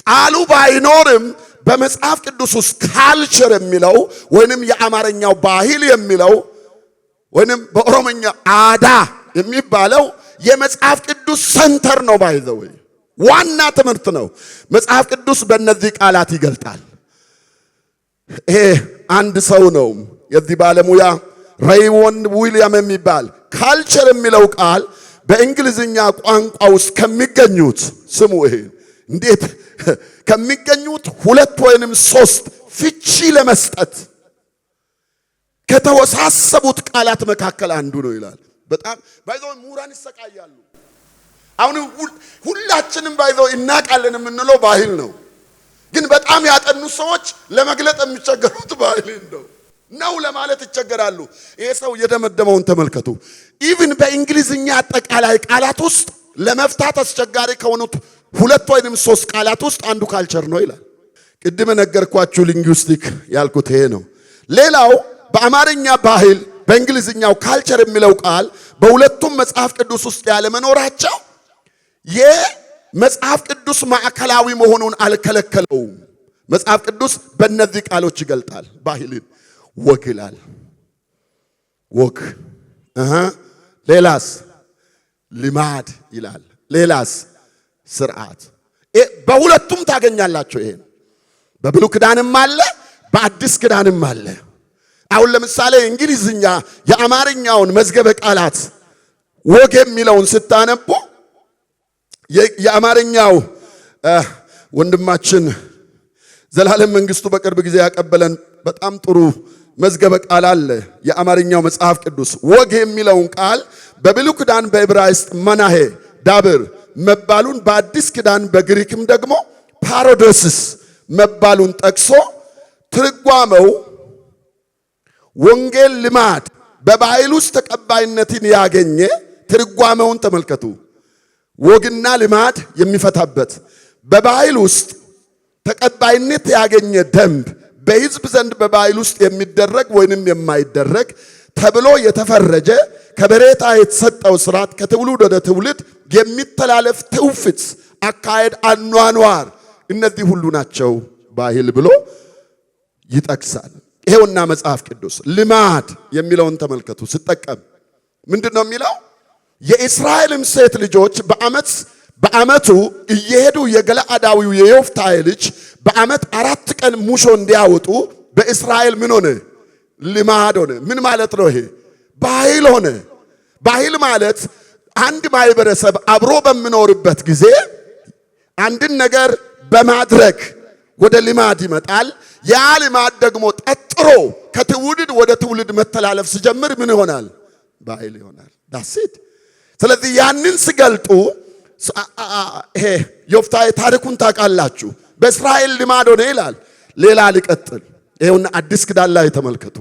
ቃሉ ባይኖርም በመጽሐፍ ቅዱስ ውስጥ ካልቸር የሚለው ወይንም የአማርኛው ባህል የሚለው ወይንም በኦሮሞኛ አዳ የሚባለው የመጽሐፍ ቅዱስ ሰንተር ነው። ባይዘው ዋና ትምህርት ነው። መጽሐፍ ቅዱስ በእነዚህ ቃላት ይገልጣል። ይሄ አንድ ሰው ነው የዚህ ባለሙያ ሬይሞንድ ዊሊያም የሚባል ካልቸር የሚለው ቃል በእንግሊዝኛ ቋንቋ ውስጥ ከሚገኙት ስሙ ይሄ እንዴት ከሚገኙት 2 ወይንም 3 ፍቺ ለመስጠት ከተወሳሰቡት ቃላት መካከል አንዱ ነው ይላል። በጣም ባይዘው ምሁራን ይሰቃያሉ። አሁን ሁላችንም ባይዘው እናቃለን የምንለው ባህል ነው። ግን በጣም ያጠኑ ሰዎች ለመግለጥ የሚቸገሩት ባህል ነው ለማለት ይቸገራሉ። ይሄ ሰው የደመደመውን ተመልከቱ። ኢቭን በእንግሊዝኛ አጠቃላይ ቃላት ውስጥ ለመፍታት አስቸጋሪ ከሆኑት 2 ወይንም 3 ቃላት ውስጥ አንዱ ካልቸር ነው ይላል። ቅድም ነገርኳችሁ ሊንጉስቲክ ያልኩት ይሄ ነው። ሌላው በአማርኛ ባህል በእንግሊዝኛው ካልቸር የሚለው ቃል በሁለቱም መጽሐፍ ቅዱስ ውስጥ ያለ መኖራቸው የመጽሐፍ ቅዱስ ማዕከላዊ መሆኑን አልከለከለውም። መጽሐፍ ቅዱስ በእነዚህ ቃሎች ይገልጣል። ባህልን ወግ ይላል። ወግ ሌላስ ልማድ ይላል። ሌላስ ስርዓት። በሁለቱም ታገኛላችሁ። ይሄን በብሉይ ኪዳንም አለ በአዲስ ኪዳንም አለ። አሁን ለምሳሌ እንግሊዝኛ የአማርኛውን መዝገበ ቃላት ወግ የሚለውን ስታነቡ የአማርኛው ወንድማችን ዘላለም መንግስቱ በቅርብ ጊዜ ያቀበለን በጣም ጥሩ መዝገበ ቃል አለ። የአማርኛው መጽሐፍ ቅዱስ ወግ የሚለውን ቃል በብሉይ ኪዳን በዕብራይስጥ መናሄ ዳብር መባሉን በአዲስ ኪዳን በግሪክም ደግሞ ፓሮዶስስ መባሉን ጠቅሶ ትርጓሜው ወንጌል ልማድ በባህል ውስጥ ተቀባይነትን ያገኘ ትርጓሜውን ተመልከቱ። ወግና ልማድ የሚፈታበት በባህል ውስጥ ተቀባይነት ያገኘ ደንብ በሕዝብ ዘንድ በባህል ውስጥ የሚደረግ ወይንም የማይደረግ ተብሎ የተፈረጀ ከበሬታ የተሰጠው ስርዓት ከትውልድ ወደ ትውልድ የሚተላለፍ ትውፊት፣ አካሄድ፣ አኗኗር እነዚህ ሁሉ ናቸው ባህል ብሎ ይጠቅሳል። ይሄውና መጽሐፍ ቅዱስ ልማድ የሚለውን ተመልከቱ። ሲጠቀም ምንድነው የሚለው? የእስራኤልም ሴት ልጆች በዓመቱ እየሄዱ የገለአዳዊው የዮፍታሔ ልጅ በዓመት 4 ቀን ሙሾ እንዲያወጡ በእስራኤል ምን ሆነ? ልማድ ሆነ። ምን ማለት ነው ይሄ? ባህል ሆነ። ባህል ማለት አንድ ማህበረሰብ አብሮ በሚኖርበት ጊዜ አንድን ነገር በማድረግ ወደ ልማድ ይመጣል። ያ ልማድ ደግሞ ጠጥሮ ከትውልድ ወደ ትውልድ መተላለፍ ሲጀምር ምን ይሆናል? ባህል ይሆናል። ዳሴት። ስለዚህ ያንን ሲገልጡ ይሄ ዮፍታሔ ታሪኩን ታውቃላችሁ። በእስራኤል ልማድ ሆነ ይላል። ሌላ ሊቀጥል ይሄውና አዲስ ኪዳን ላይ ተመልከቱ።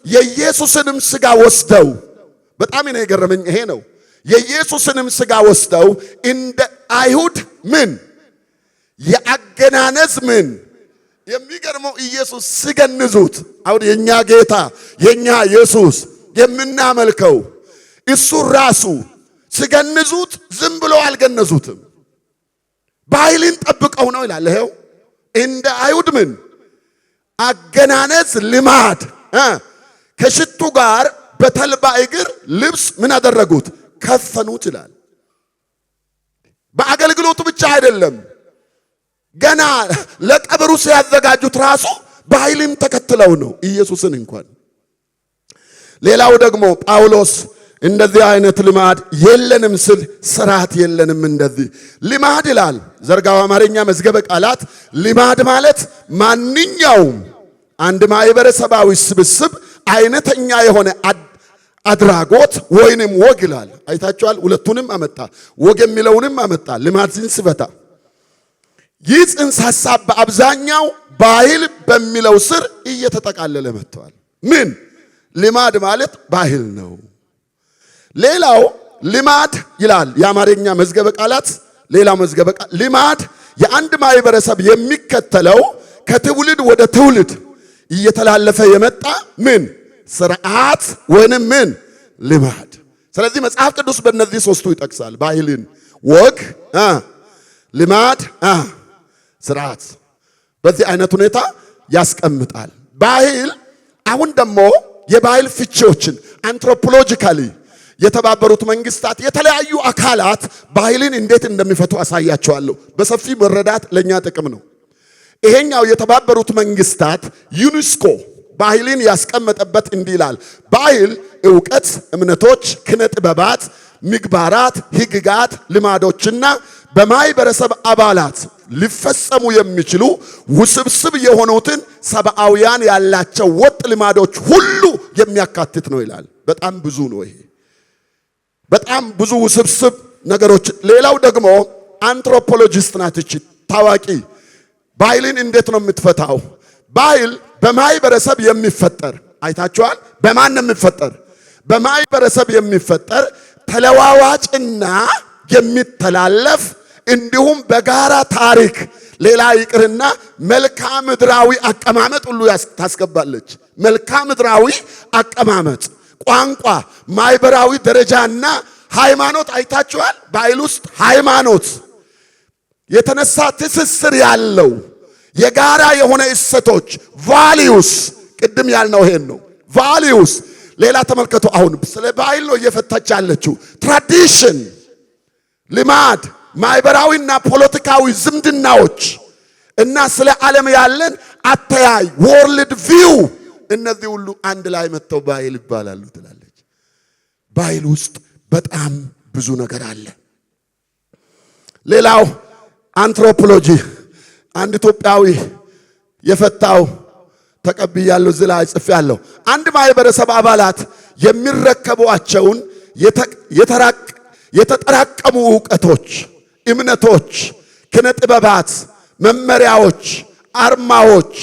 የኢየሱስንም ሥጋ ወስደው፣ በጣም ነው የገረመኝ ይሄ ነው። የኢየሱስንም ሥጋ ወስደው እንደ አይሁድ ምን የአገናነዝ ምን የሚገርመው ኢየሱስ ሲገንዙት፣ አሁን የኛ ጌታ የኛ ኢየሱስ የምናመልከው እሱ ራሱ ሲገንዙት ዝም ብሎ አልገነዙትም። ባህልን ጠብቀው ነው ይላል። ይሄው እንደ አይሁድ ምን አገናነዝ ልማድ ከሽቱ ጋር በተልባ እግር ልብስ ምን አደረጉት? ከፈኑት ይላል። በአገልግሎቱ ብቻ አይደለም፣ ገና ለቀብሩ ሲያዘጋጁት ራሱ ባህልን ተከትለው ነው ኢየሱስን እንኳን። ሌላው ደግሞ ጳውሎስ እንደዚህ አይነት ልማድ የለንም ስል ስርዓት የለንም። እንደዚህ ልማድ ይላል ዘርጋው አማርኛ መዝገበ ቃላት። ልማድ ማለት ማንኛውም አንድ ማህበረሰባዊ ስብስብ አይነተኛ የሆነ አድራጎት ወይንም ወግ ይላል። አይታችኋል። ሁለቱንም አመጣ፣ ወግ የሚለውንም አመጣ። ልማድ ሲንስበታ ይህ ጽንሰ ሐሳብ በአብዛኛው ባህል በሚለው ስር እየተጠቃለለ መጥቷል። ምን ልማድ ማለት ባህል ነው። ሌላው ልማድ ይላል የአማርኛ መዝገበ ቃላት። ሌላው መዝገበ ቃላት ልማድ የአንድ ማህበረሰብ የሚከተለው ከትውልድ ወደ ትውልድ እየተላለፈ የመጣ ምን ስርዓት ወይንም ምን ልማድ። ስለዚህ መጽሐፍ ቅዱስ በእነዚህ ሶስቱ ይጠቅሳል። ባህልን፣ ወግ፣ ልማድ፣ ስርዓት በዚህ አይነት ሁኔታ ያስቀምጣል። ባህል አሁን ደግሞ የባህል ፍቺዎችን አንትሮፖሎጂካሊ የተባበሩት መንግስታት የተለያዩ አካላት ባህልን እንዴት እንደሚፈቱ አሳያቸዋለሁ። በሰፊ መረዳት ለኛ ጥቅም ነው። ይሄኛው የተባበሩት መንግስታት ዩኔስኮ ባህልን ያስቀመጠበት እንዲህ ይላል። ባህል ዕውቀት፣ እምነቶች፣ ኪነ ጥበባት፣ ምግባራት፣ ህግጋት፣ ልማዶችና በማህበረሰብ አባላት ሊፈጸሙ የሚችሉ ውስብስብ የሆኑትን ሰብአውያን ያላቸው ወጥ ልማዶች ሁሉ የሚያካትት ነው ይላል። በጣም ብዙ ነው ይሄ፣ በጣም ብዙ ውስብስብ ነገሮች። ሌላው ደግሞ አንትሮፖሎጂስት ናት እቺ ታዋቂ። ባህልን እንዴት ነው የምትፈታው? ባህል በማህበረሰብ የሚፈጠር አይታችኋል። በማን ነው የሚፈጠር? በማህበረሰብ የሚፈጠር ተለዋዋጭና የሚተላለፍ እንዲሁም በጋራ ታሪክ፣ ሌላ ይቅርና መልክዓ ምድራዊ አቀማመጥ ሁሉ ታስገባለች። መልክዓ ምድራዊ አቀማመጥ፣ ቋንቋ፣ ማህበራዊ ደረጃና ሃይማኖት አይታችኋል። ባህል ውስጥ ሃይማኖት የተነሳ ትስስር ያለው የጋራ የሆነ እሴቶች ቫሊዩስ፣ ቅድም ያልነው ይሄን ነው ቫሊዩስ። ሌላ ተመልከቱ። አሁን ስለ ባህል ነው እየፈታች ያለችው። ትራዲሽን፣ ልማድ፣ ማህበራዊና ፖለቲካዊ ዝምድናዎች እና ስለ ዓለም ያለን አተያይ ወርልድ ቪው እነዚህ ሁሉ አንድ ላይ መጥተው ባህል ይባላሉ ትላለች። ባህል ውስጥ በጣም ብዙ ነገር አለ። ሌላው አንትሮፖሎጂ አንድ ኢትዮጵያዊ የፈታው ተቀብያለሁ እዚህ ላይ ጽፌያለሁ። አንድ ማህበረሰብ አባላት የሚረከቧቸውን የተጠራቀሙ ዕውቀቶች፣ እምነቶች፣ ኪነ ጥበባት፣ መመሪያዎች፣ አርማዎች፣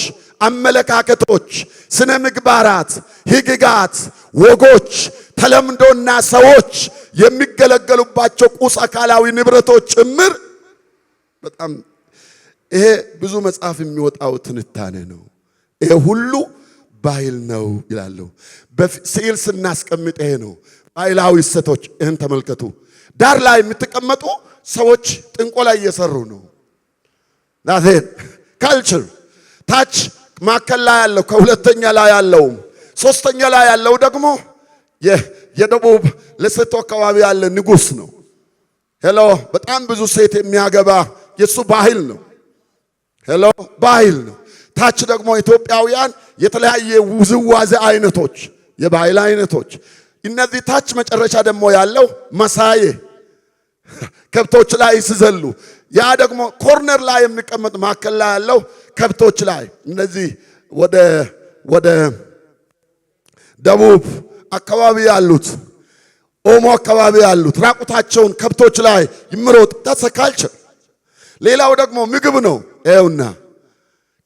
አመለካከቶች፣ ስነ ምግባራት፣ ህግጋት፣ ወጎች፣ ተለምዶና ሰዎች የሚገለገሉባቸው ቁስ አካላዊ ንብረቶች ጭምር በጣም ይሄ ብዙ መጽሐፍ የሚወጣው ትንታኔ ነው። ይሄ ሁሉ ባህል ነው ይላሉ። በስዕል ስናስቀምጥ ይሄ ነው ባህላዊ እሴቶች። ይህን ተመልከቱ። ዳር ላይ የምትቀመጡ ሰዎች ጥንቆላ እየሰሩ ነው። ናቴን ካልቸር ታች ማከል ላይ ያለው ከሁለተኛ ላይ ያለው ሶስተኛ ላይ ያለው ደግሞ የደቡብ ለሰቶ አካባቢ ያለ ንጉስ ነው። ሄሎ በጣም ብዙ ሴት የሚያገባ የሱ ባህል ነው። ሄሎ ባህል ነው። ታች ደግሞ ኢትዮጵያውያን የተለያየ ውዝዋዜ አይነቶች፣ የባህል አይነቶች እነዚህ ታች መጨረሻ ደግሞ ያለው መሳዬ ከብቶች ላይ ሲዘሉ፣ ያ ደግሞ ኮርነር ላይ የሚቀመጥ ማከል ላይ ያለው ከብቶች ላይ እነዚህ ወደ ደቡብ አካባቢ ያሉት ኦሞ አካባቢ ያሉት ራቁታቸውን ከብቶች ላይ ይምሮጥ ተሰካልቸር። ሌላው ደግሞ ምግብ ነው። ይኸውና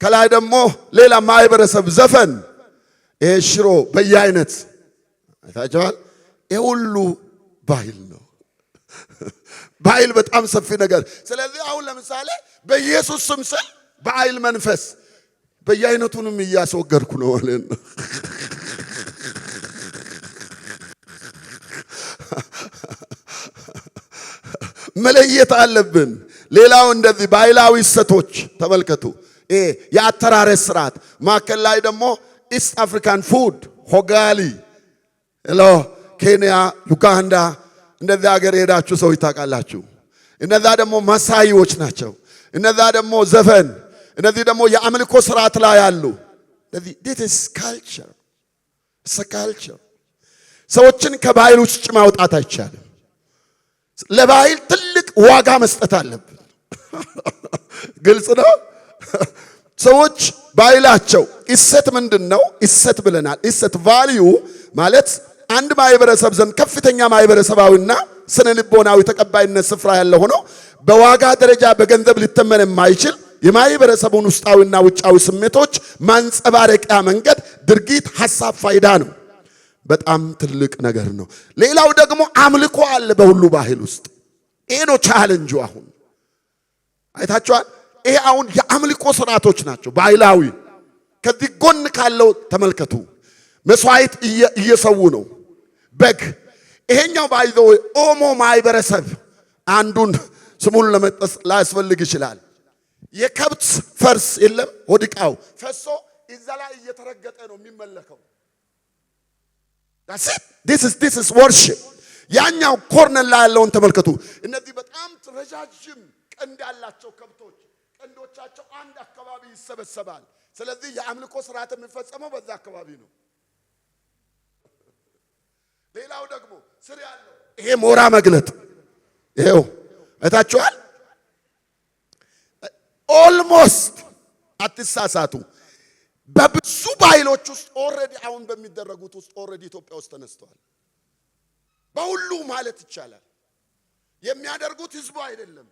ከላይ ደግሞ ሌላ ማህበረሰብ ዘፈን፣ ይሄ ሽሮ በየአይነት አይታችኋል። ይሄ ሁሉ ባህል ነው። ባህል በጣም ሰፊ ነገር። ስለዚህ አሁን ለምሳሌ በኢየሱስ ስም ስል በኃይል መንፈስ በየአይነቱንም እያስወገድኩ ነው ማለት ነው። መለየት አለብን። ሌላው እንደዚህ ባህላዊ እሴቶች ተመልከቱ። የአተራረስ ስርዓት ማከል ላይ ደግሞ ኢስት አፍሪካን ፉድ ሆጋሊ፣ ሄሎ ኬንያ፣ ዩጋንዳ እንደዚህ ሀገር ሄዳችሁ ሰዎች ታውቃላችሁ። እነዛ ደግሞ ማሳይዎች ናቸው። እነዛ ደግሞ ዘፈን፣ እነዚህ ደግሞ የአምልኮ ስርዓት ላይ ያሉ this is culture. it's a culture. ሰዎችን ከባህል ውስጥ ማውጣት አይቻልም። ለባህል ትልቅ ዋጋ መስጠት አለብን። ግልጽ ነው። ሰዎች ባህላቸው እሴት ምንድነው? እሴት ብለናል። እሴት ቫልዩ ማለት አንድ ማህበረሰብ ዘንድ ከፍተኛ ማህበረሰባዊና ስነ ልቦናዊ ተቀባይነት ስፍራ ያለው ሆኖ በዋጋ ደረጃ በገንዘብ ሊተመን የማይችል የማህበረሰቡን ውስጣዊና ውጫዊ ስሜቶች ማንጸባረቂያ መንገድ፣ ድርጊት፣ ሐሳብ፣ ፋይዳ ነው። በጣም ትልቅ ነገር ነው። ሌላው ደግሞ አምልኮ አለ በሁሉ ባህል ውስጥ። ይሄ ነው ቻሌንጁ። አሁን አይታችኋል። ይሄ አሁን የአምልኮ ስርዓቶች ናቸው ባህላዊ። ከዚህ ጎን ካለው ተመልከቱ። መስዋዕት እየሰው ነው በግ። ይሄኛው ባይዘው ኦሞ ማህበረሰብ አንዱን ስሙን ለመጥቀስ ላያስፈልግ ይችላል። የከብት ፈርስ የለም ወድቃው ፈሶ እዛ ላይ እየተረገጠ ነው የሚመለከው። this is worship። ያኛው ኮርነር ላይ ያለውን ተመልከቱ። እነዚህ በጣም ረጃጅም ቀንድ ያላቸው ከብቶች ቀንዶቻቸው አንድ አካባቢ ይሰበሰባል። ስለዚህ የአምልኮ ስርዓት የሚፈጸመው በዛ አካባቢ ነው። ሌላው ደግሞ ስር ያለው ይሄ ሞራ መግለጥ ይሄው አይታችኋል። ኦልሞስት አትሳሳቱ። በብዙ ባህሎች ውስጥ ኦሬዲ አሁን በሚደረጉት ውስጥ ኦሬዲ ኢትዮጵያ ውስጥ ተነስተዋል። በሁሉ ማለት ይቻላል። የሚያደርጉት ህዝቡ አይደለም፣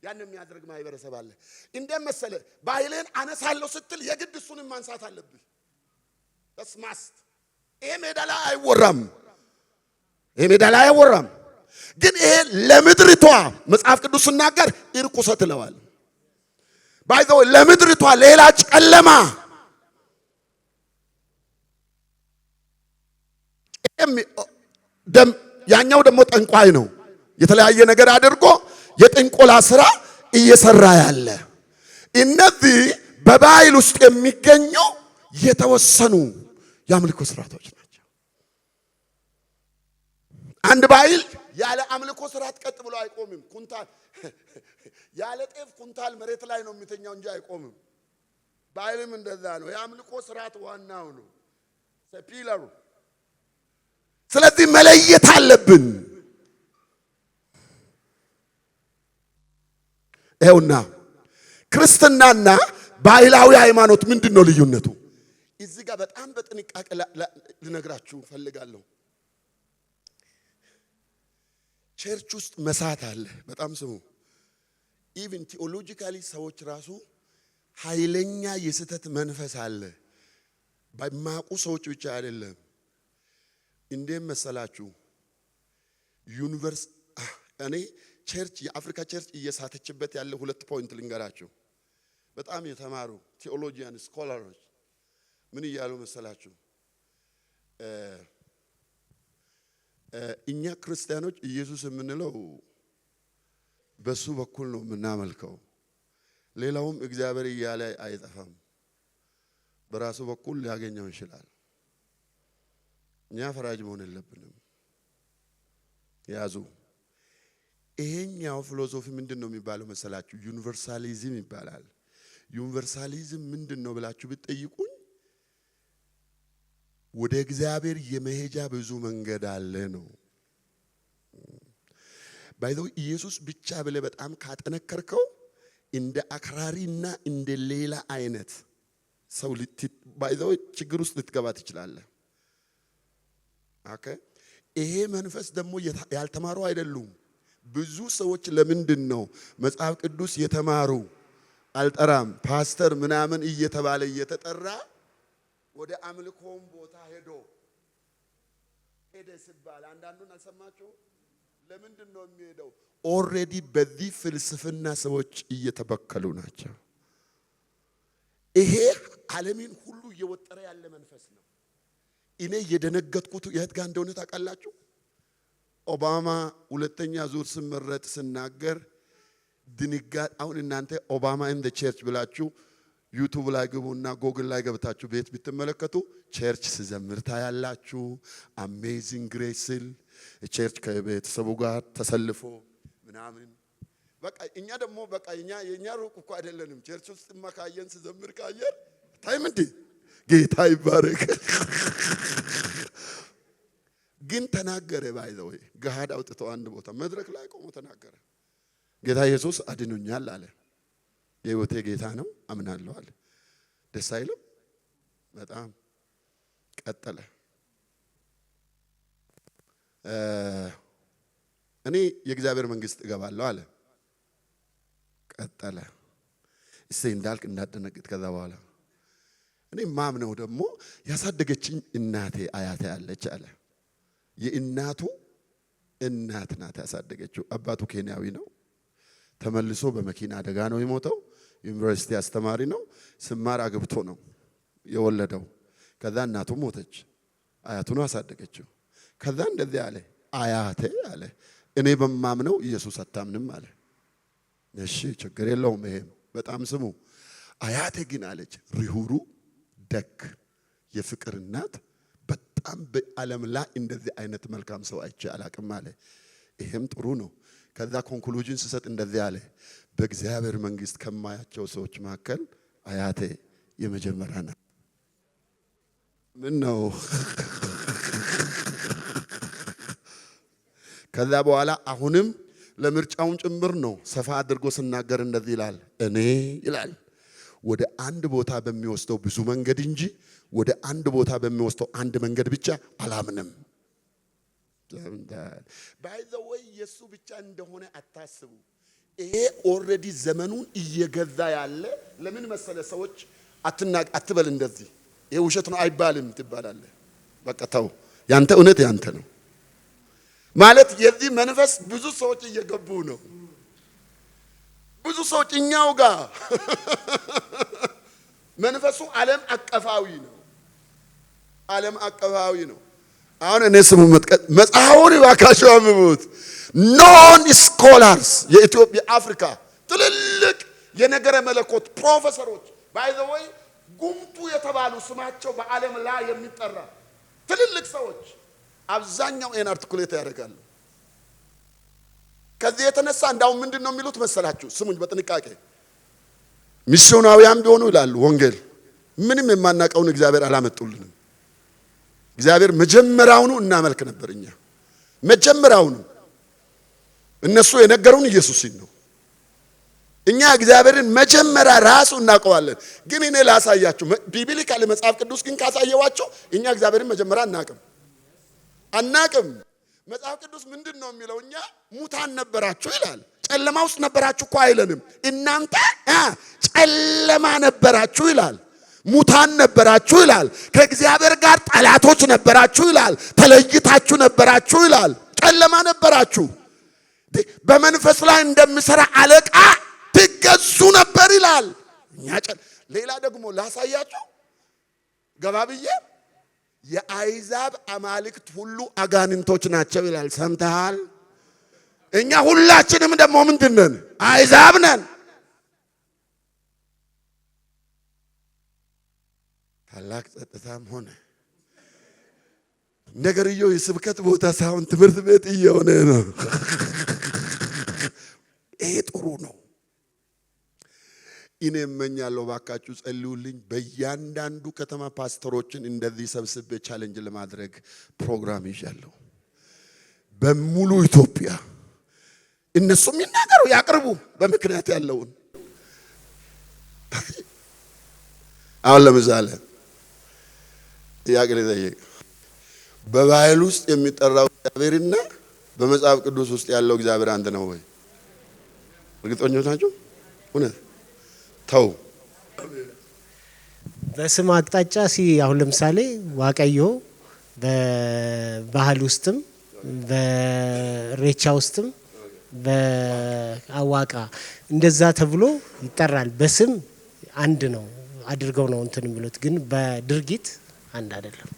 ያን የሚያደርግ ማህበረሰብ አለ። እንደመሰለ ባህልን አነሳለሁ ስትል የግድ እሱንም ማንሳት አለብህ። ተስማስት ይሄ ሜዳ ላይ አይወራም። ይሄ ሜዳ ላይ አይወራም። ግን ይሄ ለምድሪቷ መጽሐፍ ቅዱስ ሲናገር እርኩሰት ይለዋል። ባይዘው ለምድሪቷ ሌላ ጨለማ ያኛው ደግሞ ጠንቋይ ነው። የተለያየ ነገር አድርጎ የጥንቆላ ስራ እየሰራ ያለ። እነዚህ በባህል ውስጥ የሚገኙ የተወሰኑ የአምልኮ ስርዓቶች ናቸው። አንድ ባህል ያለ አምልኮ ስርዓት ቀጥ ብሎ አይቆምም። ኩንታል ያለ ጤፍ ኩንታል መሬት ላይ ነው የሚተኛው እንጂ አይቆምም። ባይልም እንደዛ ነው። የአምልኮ ስርዓት ዋናው ነው ፒለሩ። ስለዚህ መለየት አለብን። ይኸውና ክርስትናና ባህላዊ ሃይማኖት ምንድነው ልዩነቱ? እዚህ ጋር በጣም በጥንቃቄ ልነግራችሁ ፈልጋለሁ። ቸርች ውስጥ መሳት አለ። በጣም ስሙ። ኢቭን ቲኦሎጂካሊ ሰዎች ራሱ ኃይለኛ የስተት መንፈስ አለ። በማቁ ሰዎች ብቻ አይደለም። እንዴት መሰላችሁ? እኔ ቸርች የአፍሪካ ቸርች እየሳተችበት ያለ 2 ፖይንት ልንገራችሁ። በጣም የተማሩ ቲኦሎጂያን ስኮላሮች ምን እያሉ መሰላችሁ? እኛ ክርስቲያኖች ኢየሱስ የምንለው በሱ በኩል ነው የምናመልከው። ሌላውም እግዚአብሔር እያለ አይጠፋም። በራሱ በኩል ሊያገኘው ይችላል። እኛ ፈራጅ መሆን የለብንም። ያዙ። ይሄኛው ፊሎሶፊ ምንድነው የሚባለው መሰላችሁ? ዩኒቨርሳሊዝም ይባላል። ዩኒቨርሳሊዝም ምንድነው ብላችሁ ብትጠይቁኝ ወደ እግዚአብሔር የመሄጃ ብዙ መንገድ አለ ነው። ባይዘው ኢየሱስ ብቻ ብለ በጣም ካጠነከርከው እንደ አክራሪና እንደ ሌላ አይነት ሰው ባይዘው ችግር ውስጥ ልትገባ ትችላለህ። ኦኬ። ይሄ መንፈስ ደግሞ ያልተማሩ አይደሉም። ብዙ ሰዎች ለምንድን ነው መጽሐፍ ቅዱስ የተማሩ አልጠራም ፓስተር ምናምን እየተባለ እየተጠራ ወደ አምልኮም ቦታ ሄደ ሲባል አንዳንዱን አልሰማችሁ? ለምንድን ነው የሚሄደው? ኦልሬዲ በዚህ ፍልስፍና ሰዎች እየተበከሉ ናቸው። ይሄ ዓለምን ሁሉ እየወጠረ ያለ መንፈስ ነው። እኔ የደነገጥኩት የት ጋር እንደሆነ ታውቃላችሁ? ኦባማ 2ኛ ዙር ሲመረጥ ሲናገር ድንጋጤ። አሁን እናንተ ኦባማ ኢን ዘ ቸርች ብላችሁ ዩቲዩብ ላይ ግቡና ጎግል ላይ ገብታችሁ ቤት ብትመለከቱ ቸርች ሲዘምር ታያላችሁ። አሜዚንግ ግሬስ ቸርች ከቤተሰቡ ጋር ተሰልፎ ምናምን። በቃ እኛ ደግሞ በቃ የኛ ሩቅ እኮ አይደለንም። ቸርች ውስጥ ማካየን ሲዘምር ካየር ታይም እንዴ ጌታ ይባረክ። ግን ተናገረ። ባይዘው ገሃድ አውጥቶ አንድ ቦታ መድረክ ላይ ቆሞ ተናገረ። ጌታ ኢየሱስ አድኖኛል አለ። የህይወቴ ጌታ ነው አምናለሁ አለ። ደስ አይልም? በጣም ቀጠለ። እኔ የእግዚአብሔር መንግስት እገባለሁ አለ። ቀጠለ። እሴ እንዳልክ እንዳደነግጥ። ከዛ በኋላ እኔ ማምነው ደግሞ ያሳደገችኝ እናቴ አያቴ አለች አለ። የእናቱ እናት ናት ያሳደገችው። አባቱ ኬንያዊ ነው። ተመልሶ በመኪና አደጋ ነው የሞተው። ዩኒቨርሲቲ አስተማሪ ነው። ስማር አግብቶ ነው የወለደው። ከዛ እናቱ ሞተች። አያቱ ነው ያሳደገችው። ከዛ እንደዚህ አለ አያቴ አለ እኔ በማምነው ኢየሱስ አታምንም አለ። እሺ ችግር የለውም። ይሄም በጣም ስሙ። አያቴ ግን አለች ሪሁሩ ደግ የፍቅር እናት፣ በጣም በዓለም ላይ እንደዚህ አይነት መልካም ሰው አይቼ አላቅም አለ። ይሄም ጥሩ ነው። ከዛ ኮንክሉዥን ሲሰጥ እንደዚህ አለ በእግዚአብሔር መንግስት ከማያቸው ሰዎች መካከል አያቴ የመጀመሪያ ናት። ምን ነው? ከዛ በኋላ አሁንም ለምርጫውን ጭምር ነው ሰፋ አድርጎ ሲናገር እንደዚህ ይላል። እኔ ይላል ወደ አንድ ቦታ በሚወስደው ብዙ መንገድ እንጂ ወደ አንድ ቦታ በሚወስደው አንድ መንገድ ብቻ አላምንም። ባይ ዘ ወይ ኢየሱስ ብቻ እንደሆነ አታስቡ። ይሄ ኦልሬዲ ዘመኑን እየገዛ ያለ ለምን መሰለ ሰዎች አትበል እንደዚህ ይሄ ውሸት ነው አይባልም ትባላለህ። በቃ ተው፣ ያንተ እውነት ያንተ ነው ማለት የዚህ መንፈስ ብዙ ሰዎች እየገቡ ነው። ብዙ ሰዎች እኛው ጋር መንፈሱ ዓለም አቀፋዊ ነው። ዓለም አቀፋዊ ነው። አሁን እኔ ስሙ መጽሐፉን ባካችሁ አንብቡት። ኖን ስኮላርስ የኢትዮጵያ አፍሪካ ትልልቅ የነገረ መለኮት ፕሮፌሰሮች ባይ ዘ ወይ ጉምቱ የተባሉ ስማቸው በዓለም ላይ የሚጠራ ትልልቅ ሰዎች አብዛኛው ኤን አርቲኩሌት ያደርጋሉ። ከዚህ የተነሳ እንዳው ምንድነው የሚሉት መሰላችሁ? ስሙኝ በጥንቃቄ ሚስዮናውያን ቢሆኑ ይላሉ ወንጌል ምንም የማናቀውን እግዚአብሔር አላመጡልንም። እግዚአብሔር መጀመሪያውኑ እናመልክ ነበር። እኛ መጀመሪያውኑ እነሱ የነገሩን ኢየሱስን ነው። እኛ እግዚአብሔርን መጀመሪያ ራሱ እናውቀዋለን። ግን እኔ ላሳያችሁ ቢብሊካሊ መጽሐፍ ቅዱስ ግን ካሳየዋቸው እኛ እግዚአብሔርን መጀመሪያ አናቅም። መጽሐፍ ቅዱስ ምንድነው የሚለው? እኛ ሙታን ነበራችሁ ይላል። ጨለማ ውስጥ ነበራችሁ እኮ አይለንም። እናንተ ጨለማ ነበራችሁ ይላል። ሙታን ነበራችሁ ይላል። ከእግዚአብሔር ጋር ጠላቶች ነበራችሁ ይላል። ተለይታችሁ ነበራችሁ ይላል። ጨለማ ነበራችሁ። በመንፈስ ላይ እንደሚሰራ አለቃ ትገዙ ነበር ይላል። ሌላ ደግሞ ላሳያችሁ ገባብዬ የአይዛብ አማልክት ሁሉ አጋንንቶች ናቸው ይላል። ሰምተሃል? እኛ ሁላችንም ደግሞ ምንድነን? አይዛብ ነን። ታላቅ ጸጥታም ሆነ ነገርየው የስብከት ቦታ ሳይሆን ትምህርት ቤት እየሆነ ነው። ይሄ ጥሩ ነው። እኔ እመኛለሁ ባካችሁ ጸልዩልኝ። በእያንዳንዱ ከተማ ፓስተሮችን እንደዚህ ሰብስቤ ቻሌንጅ ለማድረግ ፕሮግራም ይዣለሁ። በሙሉ ኢትዮጵያ እነሱም ይናገሩ ያቅርቡ በምክንያት ያለውን። አሁን ለምሳሌ ያቅል ይጠይቅ በባህል ውስጥ የሚጠራው እግዚአብሔርና በመጽሐፍ ቅዱስ ውስጥ ያለው እግዚአብሔር አንድ ነው ወይ? እርግጠኞች ናችሁ? እውነት ተው። በስም አቅጣጫ አሁን ለምሳሌ ዋቀዮ በባህል ውስጥም በሬቻ ውስጥም በአዋቃ እንደዛ ተብሎ ይጠራል። በስም አንድ ነው አድርገው ነው እንትን የሚሉት፣ ግን በድርጊት አንድ አይደለም።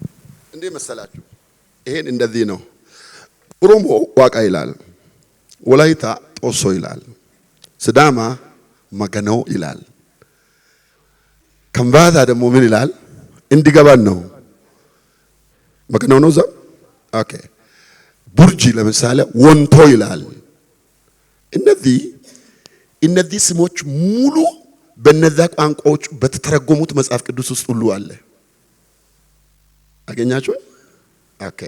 እንዴ መሰላችሁ? ይሄን እንደዚህ ነው። ኦሮሞ ዋቃ ይላል፣ ወላይታ ጦሶ ይላል፣ ስዳማ መገነው ይላል። ከምባታ ደግሞ ምን ይላል? እንዲገባን ነው መገነው ነው ዘው። ኦኬ ቡርጂ ለምሳሌ ወንቶ ይላል። እነዚህ ስሞች ሙሉ በእነዛ ቋንቋዎች በተተረጎሙት መጽሐፍ ቅዱስ ውስጥ ሁሉ አለ። አገኛችሁ? ኦኬ